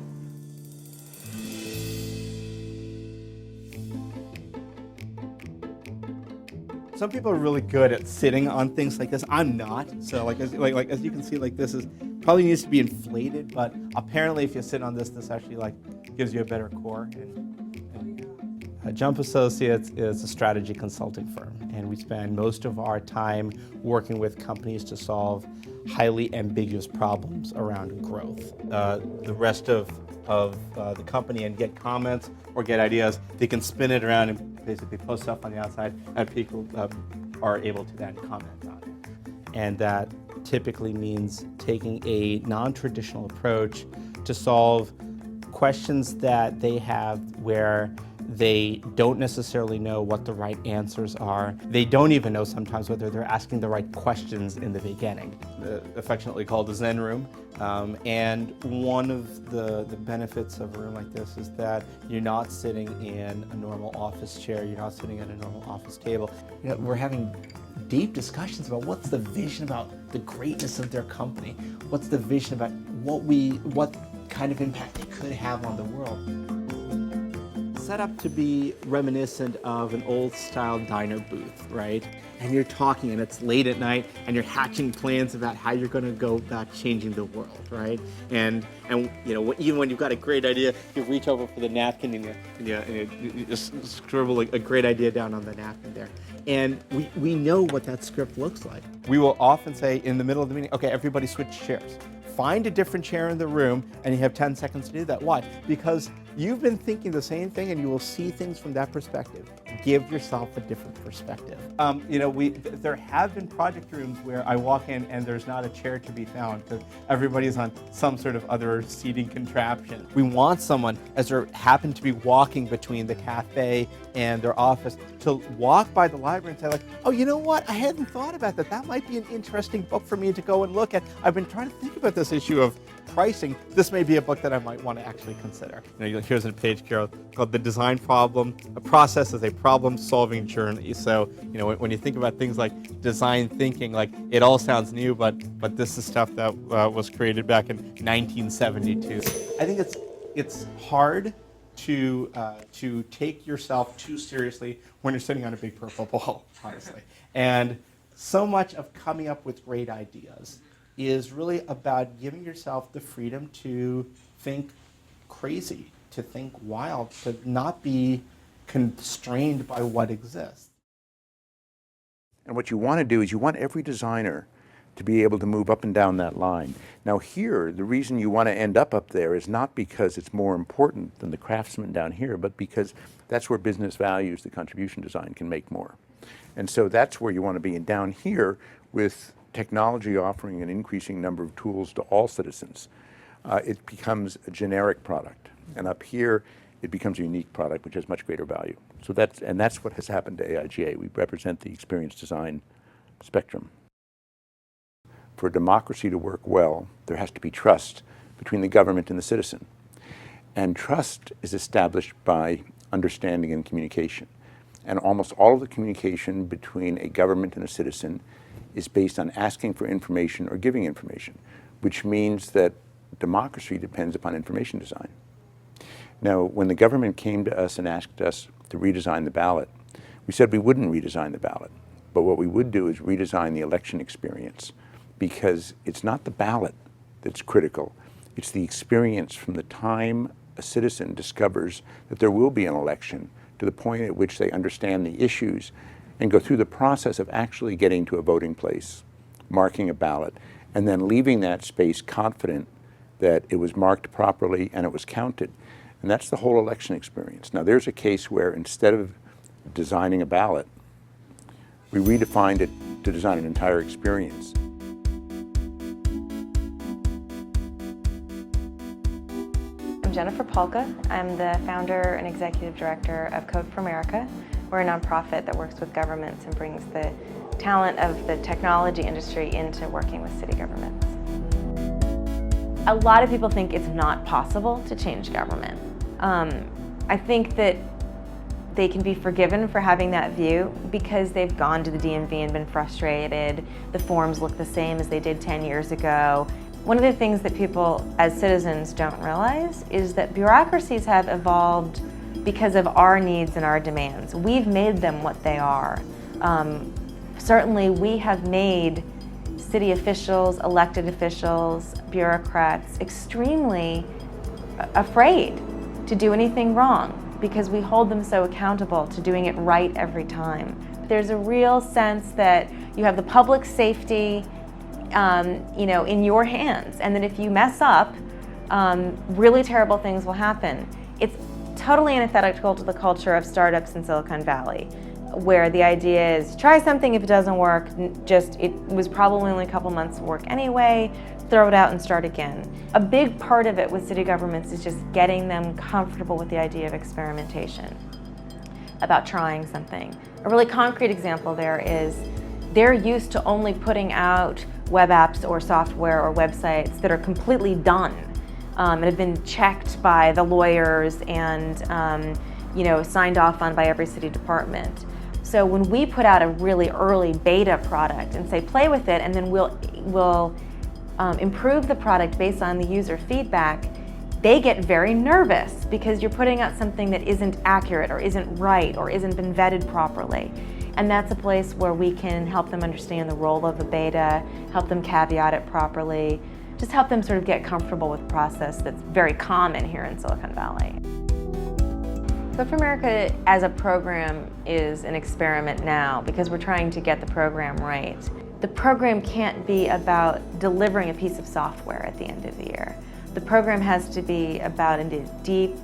Some people are really good at sitting on things like this. I'm not. So as you can see, this is probably needs to be inflated, but apparently if you sit on this actually gives you a better core. Jump Associates is a strategy consulting firm, and we spend most of our time working with companies to solve highly ambiguous problems around growth. The rest of the company and get comments or get ideas, they can spin it around and basically post stuff on the outside, and people are able to then comment on it. And that typically means taking a non-traditional approach to solve questions that they have where they don't necessarily know what the right answers are. They don't even know sometimes whether they're asking the right questions in the beginning. Affectionately called the Zen room. And one of the benefits of a room like this is that you're not sitting in a normal office chair, you're not sitting at a normal office table. We're having deep discussions about what's the vision about the greatness of their company, what's the vision about what kind of impact it could have on the world. Set up to be reminiscent of an old-style diner booth, right? And you're talking, and it's late at night, and you're hatching plans about how you're going to go about changing the world, right? And even when you've got a great idea, you reach over for the napkin and you just scribble a great idea down on the napkin there. And we know what that script looks like. We will often say in the middle of the meeting, okay, everybody switch chairs. Find a different chair in the room, and you have 10 seconds to do that. Why? Because you've been thinking the same thing, and you will see things from that perspective. Give yourself a different perspective. There have been project rooms where I walk in and there's not a chair to be found because everybody's on some sort of other seating contraption. We want someone, as they happen to be walking between the cafe and their office, to walk by the library and say oh, you know what? I hadn't thought about that. That might be an interesting book for me to go and look at. I've been trying to think about this issue of pricing, this may be a book that I might want to actually consider. Here's a page, Carol, called The Design Problem, a process as a problem-solving journey. So, when you think about things like design thinking, like it all sounds new, but this is stuff that was created back in 1972. I think it's hard to take yourself too seriously when you're sitting on a big purple ball, honestly. And so much of coming up with great ideas is really about giving yourself the freedom to think crazy, to think wild, to not be constrained by what exists. And what you want to do is you want every designer to be able to move up and down that line. Now here, the reason you want to end up there is not because it's more important than the craftsman down here, but because that's where business values the contribution design can make more. And so that's where you want to be. And down here, with technology offering an increasing number of tools to all citizens, it becomes a generic product. And up here, it becomes a unique product, which has much greater value. So that's what has happened to AIGA. We represent the experience design spectrum. For democracy to work well, there has to be trust between the government and the citizen. And trust is established by understanding and communication. And almost all of the communication between a government and a citizen is based on asking for information or giving information, which means that democracy depends upon information design. Now, when the government came to us and asked us to redesign the ballot, we said we wouldn't redesign the ballot, but what we would do is redesign the election experience, because it's not the ballot that's critical, it's the experience from the time a citizen discovers that there will be an election to the point at which they understand the issues and go through the process of actually getting to a voting place, marking a ballot, and then leaving that space confident that it was marked properly and it was counted. And that's the whole election experience. Now there's a case where instead of designing a ballot, we redefined it to design an entire experience. I'm Jennifer Polka. I'm the founder and executive director of Code for America. We're a nonprofit that works with governments and brings the talent of the technology industry into working with city governments. A lot of people think it's not possible to change government. I think that they can be forgiven for having that view because they've gone to the DMV and been frustrated. The forms look the same as they did 10 years ago. One of the things that people as citizens don't realize is that bureaucracies have evolved because of our needs and our demands. We've made them what they are. Certainly we have made city officials, elected officials, bureaucrats extremely afraid to do anything wrong because we hold them so accountable to doing it right every time. There's a real sense that you have the public safety in your hands, and that if you mess up, really terrible things will happen. It's totally antithetical to the culture of startups in Silicon Valley, where the idea is try something, if it doesn't work, it was probably only a couple months of work anyway, throw it out and start again. A big part of it with city governments is just getting them comfortable with the idea of experimentation, about trying something. A really concrete example there is they're used to only putting out web apps or software or websites that are completely done and have been checked by the lawyers and signed off on by every city department. So when we put out a really early beta product and say play with it, and then we'll improve the product based on the user feedback, they get very nervous because you're putting out something that isn't accurate or isn't right or isn't been vetted properly. And that's a place where we can help them understand the role of a beta, help them caveat it properly, just help them sort of get comfortable with the process that's very common here in Silicon Valley. Code for America as a program is an experiment now because we're trying to get the program right. The program can't be about delivering a piece of software at the end of the year. The program has to be about a deep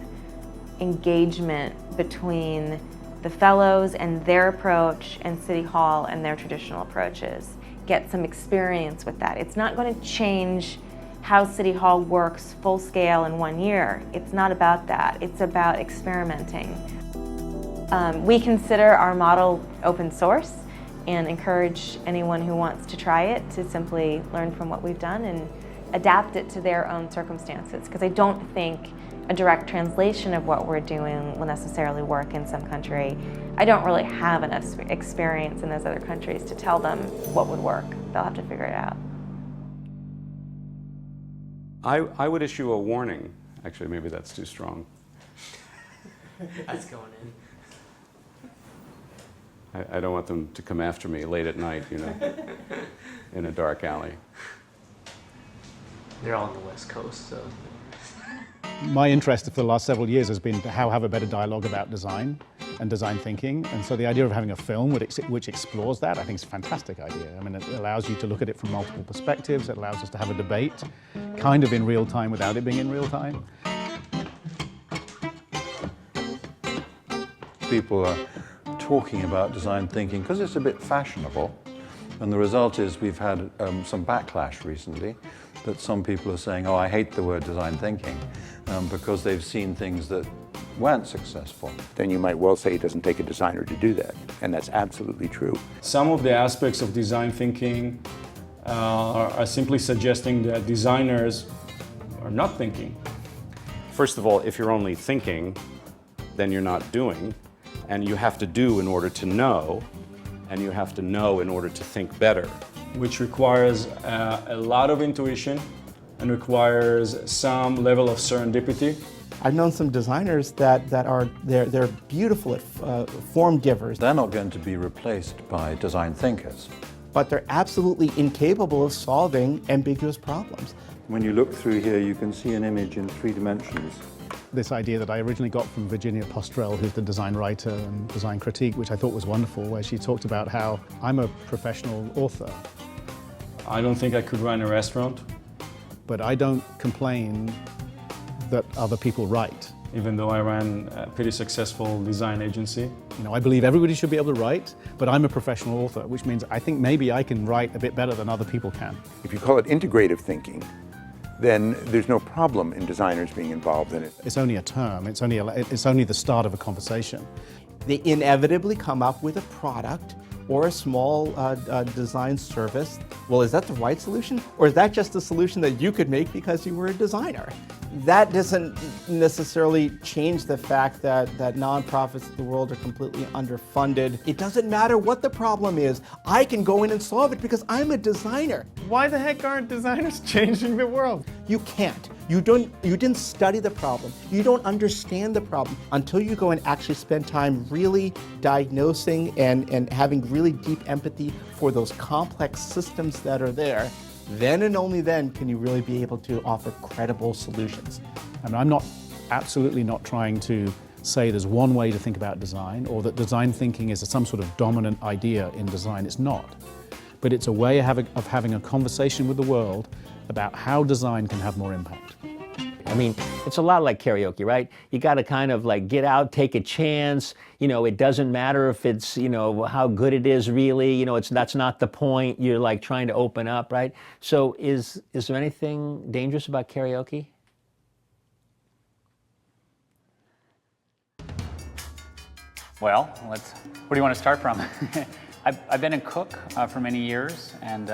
engagement between the fellows and their approach and City Hall and their traditional approaches. Get some experience with that. It's not going to change how City Hall works full scale in 1 year. It's not about that. It's about experimenting. We consider our model open source and encourage anyone who wants to try it to simply learn from what we've done and adapt it to their own circumstances, because I don't think a direct translation of what we're doing will necessarily work in some country. I don't really have enough experience in those other countries to tell them what would work. They'll have to figure it out. I would issue a warning. Actually, maybe that's too strong. That's going in. I don't want them to come after me late at night, you know, in a dark alley. They're all on the West Coast, so. My interest for the last several years has been to have a better dialogue about design and design thinking. And so the idea of having a film which explores that, I think is a fantastic idea. I mean, it allows you to look at it from multiple perspectives. It allows us to have a debate, kind of in real time without it being in real time. People are talking about design thinking because it's a bit fashionable. And the result is we've had some backlash recently that some people are saying, oh, I hate the word design thinking because they've seen things that weren't successful. Then you might well say it doesn't take a designer to do that, and that's absolutely true. Some of the aspects of design thinking are simply suggesting that designers are not thinking. First of all, if you're only thinking, then you're not doing, and you have to do in order to know, and you have to know in order to think better. Which requires a lot of intuition and requires some level of serendipity. I've known some designers they're beautiful at form givers. They're not going to be replaced by design thinkers. But they're absolutely incapable of solving ambiguous problems. When you look through here, you can see an image in 3 dimensions. This idea that I originally got from Virginia Postrel, who's the design writer and design critique, which I thought was wonderful, where she talked about how I'm a professional author. I don't think I could run a restaurant. But I don't complain that other people write. Even though I ran a pretty successful design agency. You know, I believe everybody should be able to write, but I'm a professional author, which means I think maybe I can write a bit better than other people can. If you call it integrative thinking, then there's no problem in designers being involved in it. It's only a term, it's only the start of a conversation. They inevitably come up with a product or a small design service. Well, is that the right solution? Or is that just a solution that you could make because you were a designer? That doesn't necessarily change the fact that nonprofits in the world are completely underfunded. It doesn't matter what the problem is. I can go in and solve it because I'm a designer. Why the heck aren't designers changing the world? You can't. You didn't study the problem. You don't understand the problem until you go and actually spend time really diagnosing and having really deep empathy for those complex systems that are there. Then and only then can you really be able to offer credible solutions. I mean, I'm absolutely not trying to say there's one way to think about design or that design thinking is some sort of dominant idea in design. It's not. But it's a way of having a conversation with the world about how design can have more impact. I mean, it's a lot like karaoke, right? You got to kind of like get out, take a chance. You know, it doesn't matter if it's, you know, how good it is really. You know, that's not the point. You're like trying to open up, right? So is there anything dangerous about karaoke? Well, where do you want to start from? I've been a cook for many years, and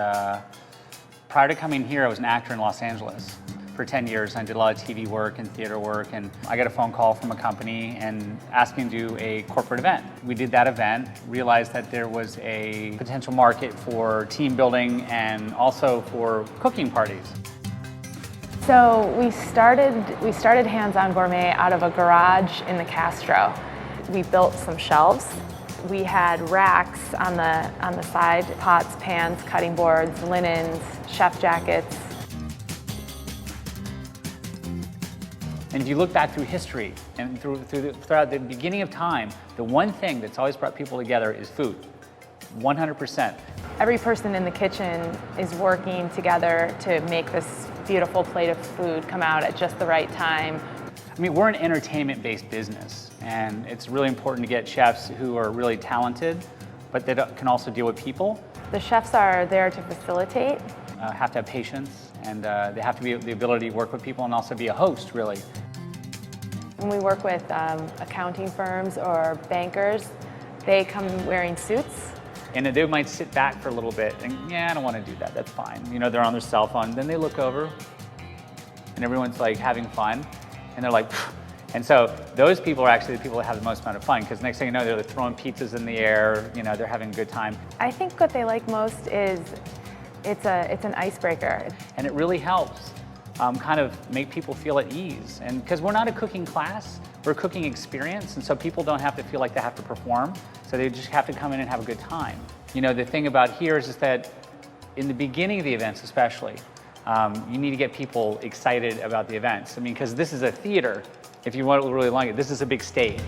prior to coming here, I was an actor in Los Angeles. For 10 years, I did a lot of TV work and theater work, and I got a phone call from a company and asked me to do a corporate event. We did that event, realized that there was a potential market for team building and also for cooking parties. So we started Hands On Gourmet out of a garage in the Castro. We built some shelves. We had racks on the side, pots, pans, cutting boards, linens, chef jackets. And if you look back through history and throughout the beginning of time, the one thing that's always brought people together is food, 100%. Every person in the kitchen is working together to make this beautiful plate of food come out at just the right time. I mean, we're an entertainment-based business, and it's really important to get chefs who are really talented, but that can also deal with people. The chefs are there to facilitate. Have to have patience, and they have to be the ability to work with people and also be a host, really. When we work with accounting firms or bankers, they come wearing suits And they might sit back for a little bit and, yeah, I don't want to do that, that's fine. You know, they're on their cell phone. Then they look over and everyone's like having fun and they're like, phew. And so those people are actually the people that have the most amount of fun, because next thing you know, they're throwing pizzas in the air, you know, they're having a good time. I think what they like most is it's an icebreaker. And it really helps kind of make people feel at ease. And because we're not a cooking class, we're a cooking experience, and so people don't have to feel like they have to perform, so they just have to come in and have a good time. You know, the thing about here is that in the beginning of the events especially, you need to get people excited about the events. I mean, because this is a theater, if you want to really like it, this is a big stage.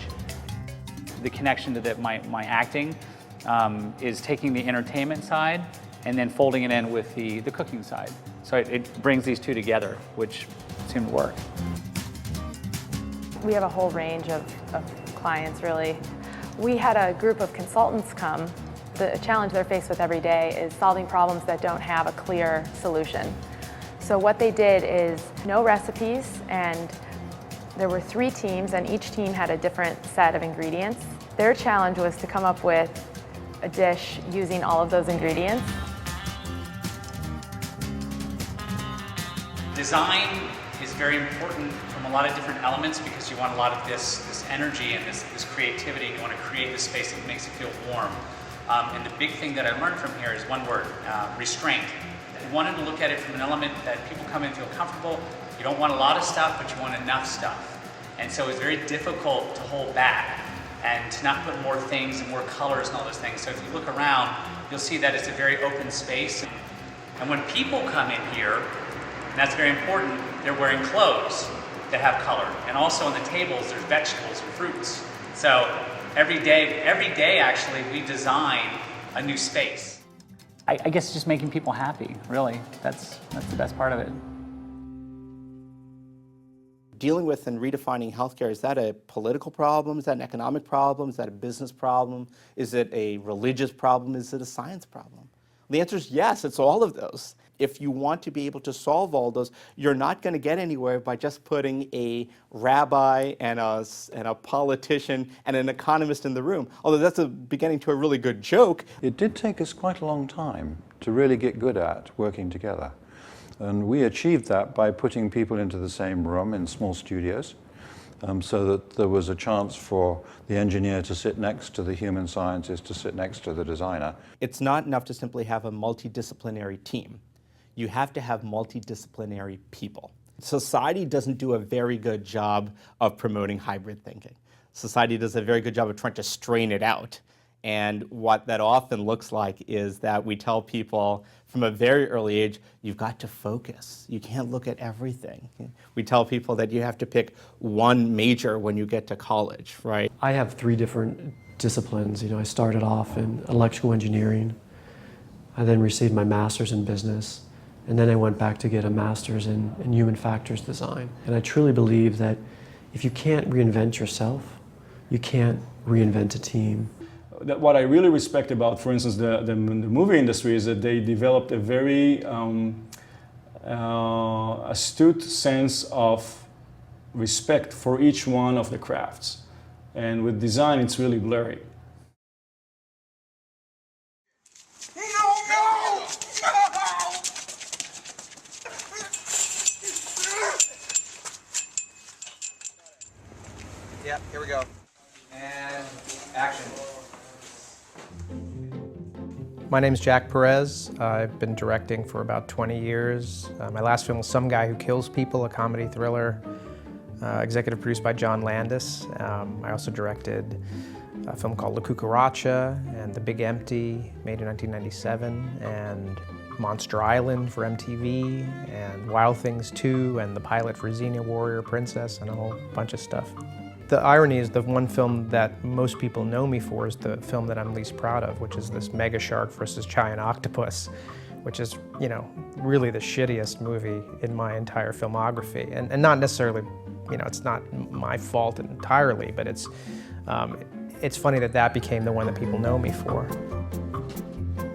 The connection to my acting is taking the entertainment side and then folding it in with the cooking side. So it brings these two together, which seem to work. We have a whole range of clients, really. We had a group of consultants come. The challenge they're faced with every day is solving problems that don't have a clear solution. So what they did is no recipes, and there were 3 teams, and each team had a different set of ingredients. Their challenge was to come up with a dish using all of those ingredients. Design is very important from a lot of different elements, because you want a lot of this energy and this creativity. You want to create this space that makes it feel warm. And the big thing that I learned from here is one word, restraint. We wanted to look at it from an element that people come in and feel comfortable. You don't want a lot of stuff, but you want enough stuff. And so it's very difficult to hold back and to not put more things and more colors and all those things. So if you look around, you'll see that it's a very open space. And when people come in here, and that's very important, they're wearing clothes that have color. And also on the tables, there's vegetables and fruits. So every day actually, we design a new space. I guess just making people happy, really. That's the best part of it. Dealing with and redefining healthcare, is that a political problem? Is that an economic problem? Is that a business problem? Is it a religious problem? Is it a science problem? The answer is yes, it's all of those. If you want to be able to solve all those, you're not going to get anywhere by just putting a rabbi and a politician and an economist in the room. Although that's beginning to a really good joke. It did take us quite a long time to really get good at working together. And we achieved that by putting people into the same room in small studios, so that there was a chance for the engineer to sit next to the human scientist, to sit next to the designer. It's not enough to simply have a multidisciplinary team. You have to have multidisciplinary people. Society doesn't do a very good job of promoting hybrid thinking. Society does a very good job of trying to strain it out. And what that often looks like is that we tell people from a very early age, you've got to focus. You can't look at everything. We tell people that you have to pick one major when you get to college, right? I have 3 different disciplines. You know, I started off in electrical engineering. I then received my master's in business. And then I went back to get a master's in human factors design. And I truly believe that if you can't reinvent yourself, you can't reinvent a team. What I really respect about, for instance, the movie industry is that they developed a very astute sense of respect for each one of the crafts. And with design, it's really blurry. Yep, here we go. And action. My name's Jack Perez. I've been directing for about 20 years. My last film was Some Guy Who Kills People, a comedy thriller, executive produced by John Landis. I also directed a film called La Cucaracha and The Big Empty, made in 1997, and Monster Island for MTV, and Wild Things 2, and the pilot for Xenia Warrior Princess, and a whole bunch of stuff. The irony is the one film that most people know me for is the film that I'm least proud of, which is this Mega Shark versus Giant Octopus, which is, you know, really the shittiest movie in my entire filmography. And not necessarily, you know, it's not my fault entirely, but it's funny that that became the one that people know me for.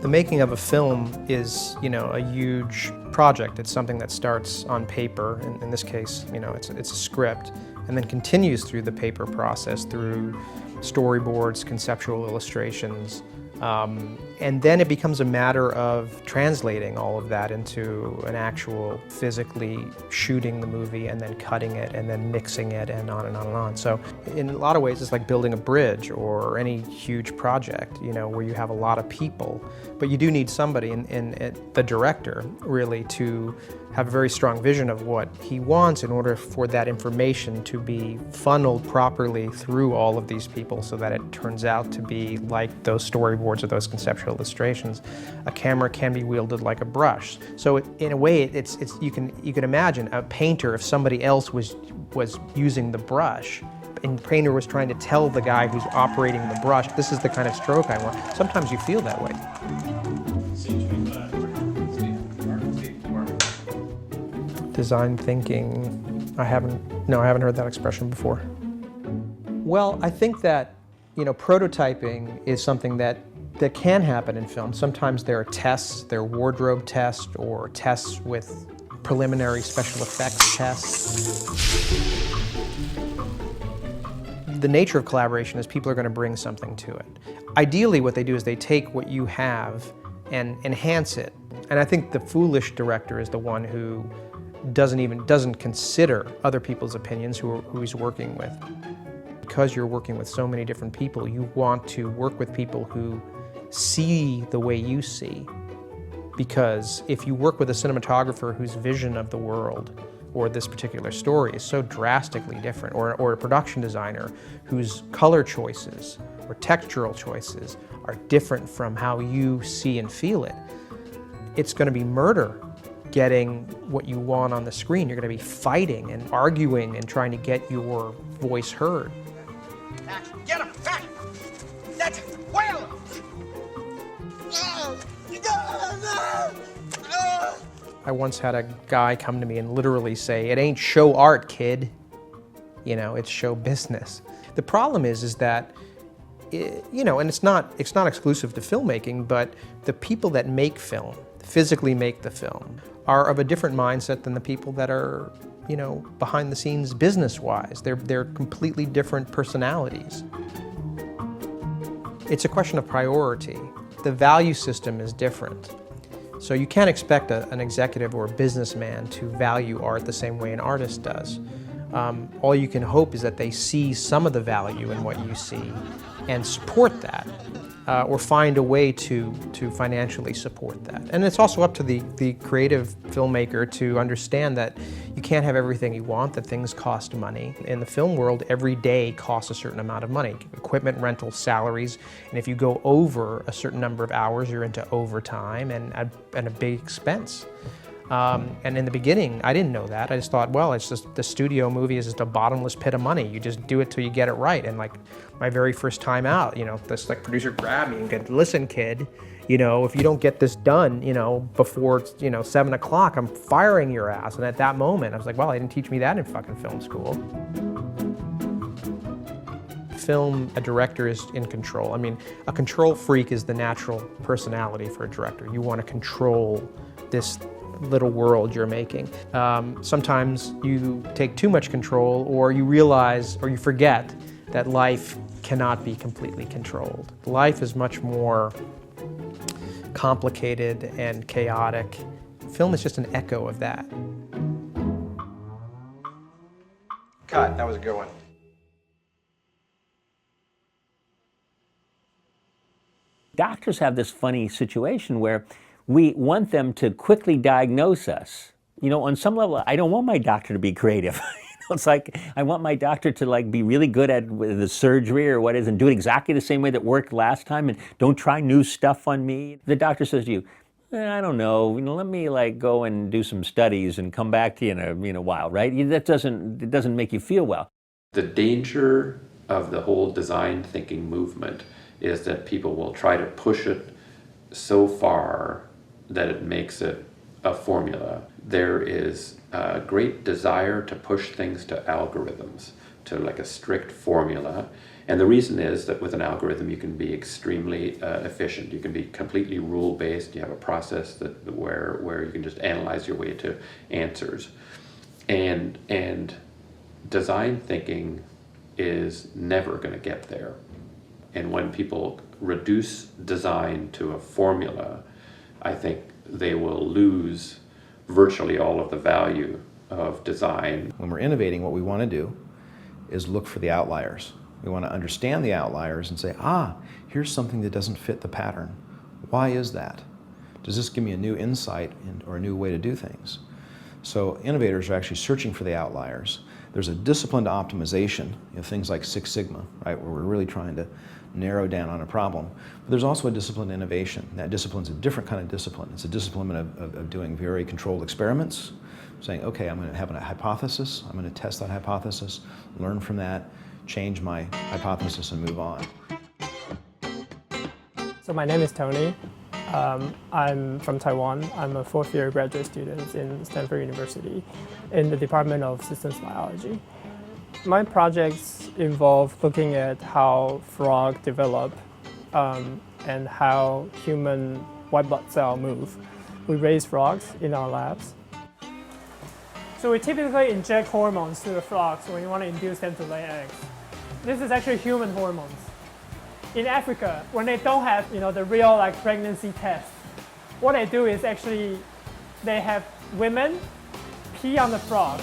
The making of a film is, you know, a huge project. It's something that starts on paper, in this case, you know, it's a script, and then continues through the paper process, through storyboards, conceptual illustrations, And then it becomes a matter of translating all of that into an actual physically shooting the movie and then cutting it and then mixing it and on and on and on. So in a lot of ways it's like building a bridge or any huge project, you know, where you have a lot of people. But you do need somebody in the director really to have a very strong vision of what he wants in order for that information to be funneled properly through all of these people so that it turns out to be like those storyboards or those conceptual illustrations. A camera can be wielded like a brush. So in a way, you can imagine a painter, if somebody else was using the brush, and the painter was trying to tell the guy who's operating the brush, this is the kind of stroke I want. Sometimes you feel that way. Design thinking, I haven't heard that expression before. Well, I think that, you know, prototyping is something that can happen in film. Sometimes there are tests, there are wardrobe tests or tests with preliminary special effects tests. The nature of collaboration is people are going to bring something to it. Ideally, what they do is they take what you have and enhance it. And I think the foolish director is the one who doesn't consider other people's opinions who he's working with. Because you're working with so many different people, you want to work with people who see the way you see. Because if you work with a cinematographer whose vision of the world or this particular story is so drastically different, or a production designer whose color choices or textural choices are different from how you see and feel it, it's going to be murder getting what you want on the screen. You're going to be fighting and arguing and trying to get your voice heard. Get him! Back! That's it! Whale him! I once had a guy come to me and literally say, "It ain't show art, kid. You know, it's show business." The problem is that, you know, and it's not exclusive to filmmaking, but the people that make film, physically make the film, are of a different mindset than the people that are, you know, behind the scenes business-wise. They're completely different personalities. It's a question of priority. The value system is different. So you can't expect an executive or a businessman to value art the same way an artist does. All you can hope is that they see some of the value in what you see and support that, or find a way to financially support that. And it's also up to the creative filmmaker to understand that you can't have everything you want, that things cost money. In the film world, every day costs a certain amount of money. Equipment rental, salaries, and if you go over a certain number of hours, you're into overtime and a big expense. And in the beginning, I didn't know that. I just thought, well, it's just the studio movie is just a bottomless pit of money. You just do it till you get it right. And like my very first time out, you know, this like producer grabbed me and said, "Listen, kid, you know, if you don't get this done, you know, before, you know, 7 o'clock, I'm firing your ass." And at that moment, I was like, well, they didn't teach me that in fucking film school. Film, a director is in control. I mean, a control freak is the natural personality for a director. You want to control this little world you're making. Sometimes you take too much control, or you realize, or you forget that life cannot be completely controlled. Life is much more complicated and chaotic. Film is just an echo of that. Cut, that was a good one. Doctors have this funny situation where we want them to quickly diagnose us. You know, on some level, I don't want my doctor to be creative. It's like, I want my doctor to like be really good at the surgery or what is, and do it exactly the same way that worked last time, and don't try new stuff on me. The doctor says to you, I don't know, let me like go and do some studies and come back to you in a while, right? It doesn't make you feel well. The danger of the whole design thinking movement is that people will try to push it so far that it makes it a formula. There is a great desire to push things to algorithms, to like a strict formula. And the reason is that with an algorithm you can be extremely efficient. You can be completely rule-based. You have a process where you can just analyze your way to answers. And design thinking is never going to get there. And when people reduce design to a formula, I think they will lose virtually all of the value of design. When we're innovating, what we want to do is look for the outliers. We want to understand the outliers and say, here's something that doesn't fit the pattern. Why is that? Does this give me a new insight or a new way to do things? So innovators are actually searching for the outliers. There's a disciplined optimization, things like Six Sigma, right, where we're really trying to narrow down on a problem. But there's also a disciplined innovation. That discipline's a different kind of discipline. It's a discipline of doing very controlled experiments, saying, okay, I'm going to have a hypothesis, I'm going to test that hypothesis, learn from that, change my hypothesis and move on. So my name is Tony. I'm from Taiwan. I'm a fourth-year graduate student in Stanford University in the Department of Systems Biology. My projects involve looking at how frogs develop and how human white blood cells move. We raise frogs in our labs. So we typically inject hormones to the frogs when you want to induce them to lay eggs. This is actually human hormones. In Africa, when they don't have the real pregnancy test, what they do is actually they have women pee on the frog.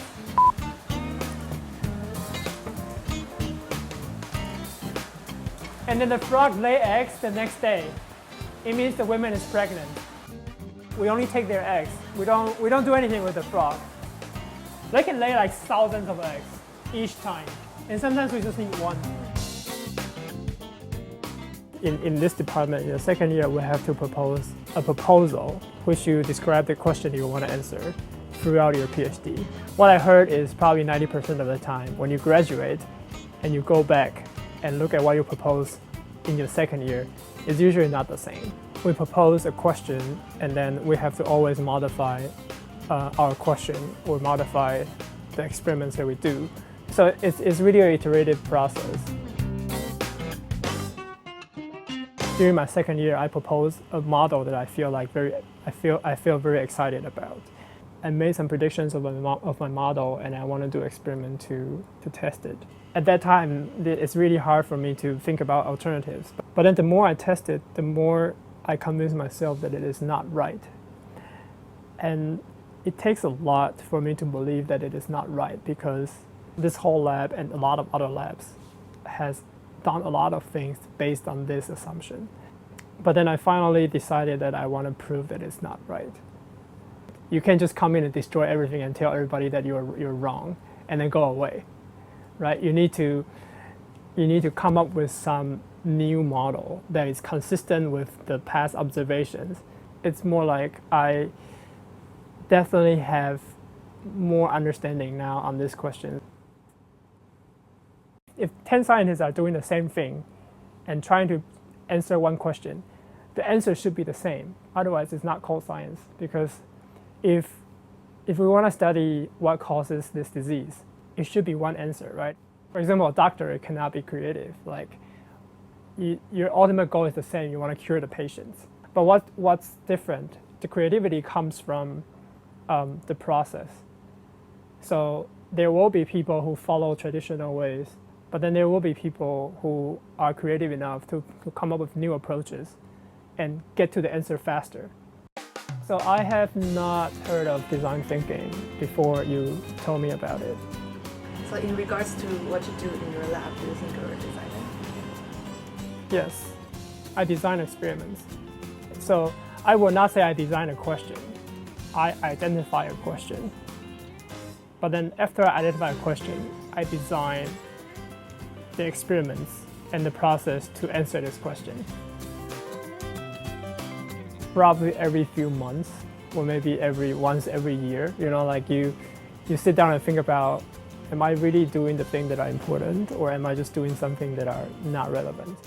And then the frog lay eggs the next day. It means the woman is pregnant. We only take their eggs. We don't do anything with the frog. They can lay thousands of eggs each time. And sometimes we just need one. In this department, in the second year, we have to propose a proposal which you describe the question you want to answer throughout your PhD. What I heard is probably 90% of the time, when you graduate and you go back and look at what you propose in your second year, it's usually not the same. We propose a question and then we have to always modify our question or modify the experiments that we do. So it's really an iterative process. During my second year, I proposed a model that I feel very excited about. I made some predictions of my model, and I want to do an experiment to test it. At that time, it's really hard for me to think about alternatives. But then the more I test it, the more I convince myself that it is not right. And it takes a lot for me to believe that it is not right, because this whole lab and a lot of other labs has done a lot of things based on this assumption. But then I finally decided that I want to prove that it's not right. You can't just come in and destroy everything and tell everybody that you're wrong and then go away, right? You need to come up with some new model that is consistent with the past observations. It's more like I definitely have more understanding now on this question. If 10 scientists are doing the same thing and trying to answer one question, the answer should be the same. Otherwise, it's not called science. Because if we want to study what causes this disease, it should be one answer, right? For example, a doctor cannot be creative. Your ultimate goal is the same. You want to cure the patients. But what's different? The creativity comes from the process. So there will be people who follow traditional ways, but then there will be people who are creative enough to come up with new approaches and get to the answer faster. So I have not heard of design thinking before you told me about it. So in regards to what you do in your lab, do you think you're a designer? Yes, I design experiments. So I will not say I design a question. I identify a question. But then after I identify a question, I design the experiments and the process to answer this question. Probably every few months, or maybe once every year. You sit down and think about, am I really doing the thing that are important, or am I just doing something that are not relevant?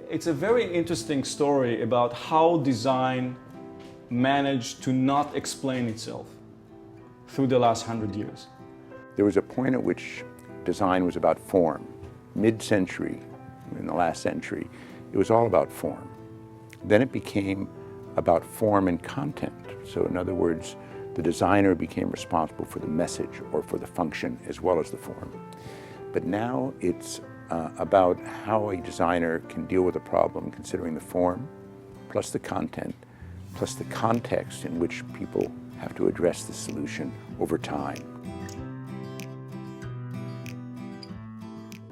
It's a very interesting story about how design managed to not explain itself through the last 100 years. There was a point at which design was about form. Mid-century, in the last century, it was all about form. Then it became about form and content. So in other words, the designer became responsible for the message or for the function as well as the form. But now it's about how a designer can deal with a problem considering the form, plus the content, plus the context in which people have to address the solution over time.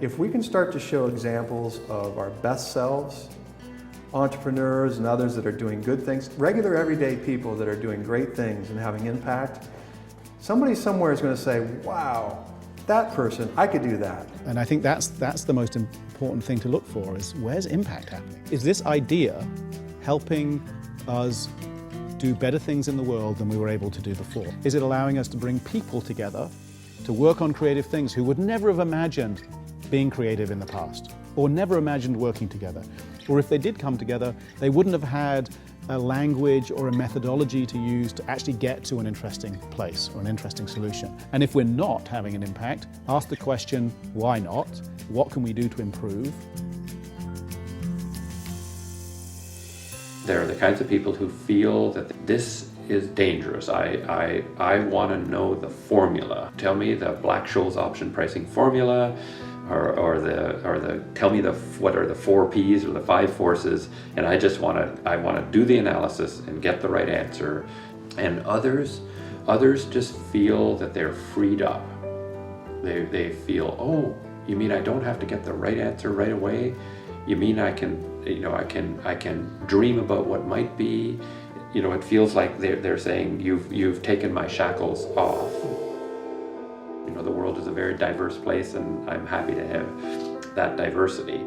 If we can start to show examples of our best selves, entrepreneurs and others that are doing good things, regular everyday people that are doing great things and having impact, somebody somewhere is going to say, wow, that person, I could do that. And I think that's the most important thing to look for, is where's impact happening? Is this idea helping us do better things in the world than we were able to do before? Is it allowing us to bring people together to work on creative things who would never have imagined being creative in the past, or never imagined working together? Or if they did come together, they wouldn't have had a language or a methodology to use to actually get to an interesting place or an interesting solution. And if we're not having an impact, ask the question, why not? What can we do to improve? There are the kinds of people who feel that this is dangerous. I want to know the formula. Tell me the Black-Scholes option pricing formula, or tell me what are the 4 Ps or the 5 forces, and I want to do the analysis and get the right answer. And others just feel that they're freed up. They feel, oh, you mean I don't have to get the right answer right away? You mean I can dream about what might be? It feels like they're saying you've taken my shackles off. The world is a very diverse place, and I'm happy to have that diversity.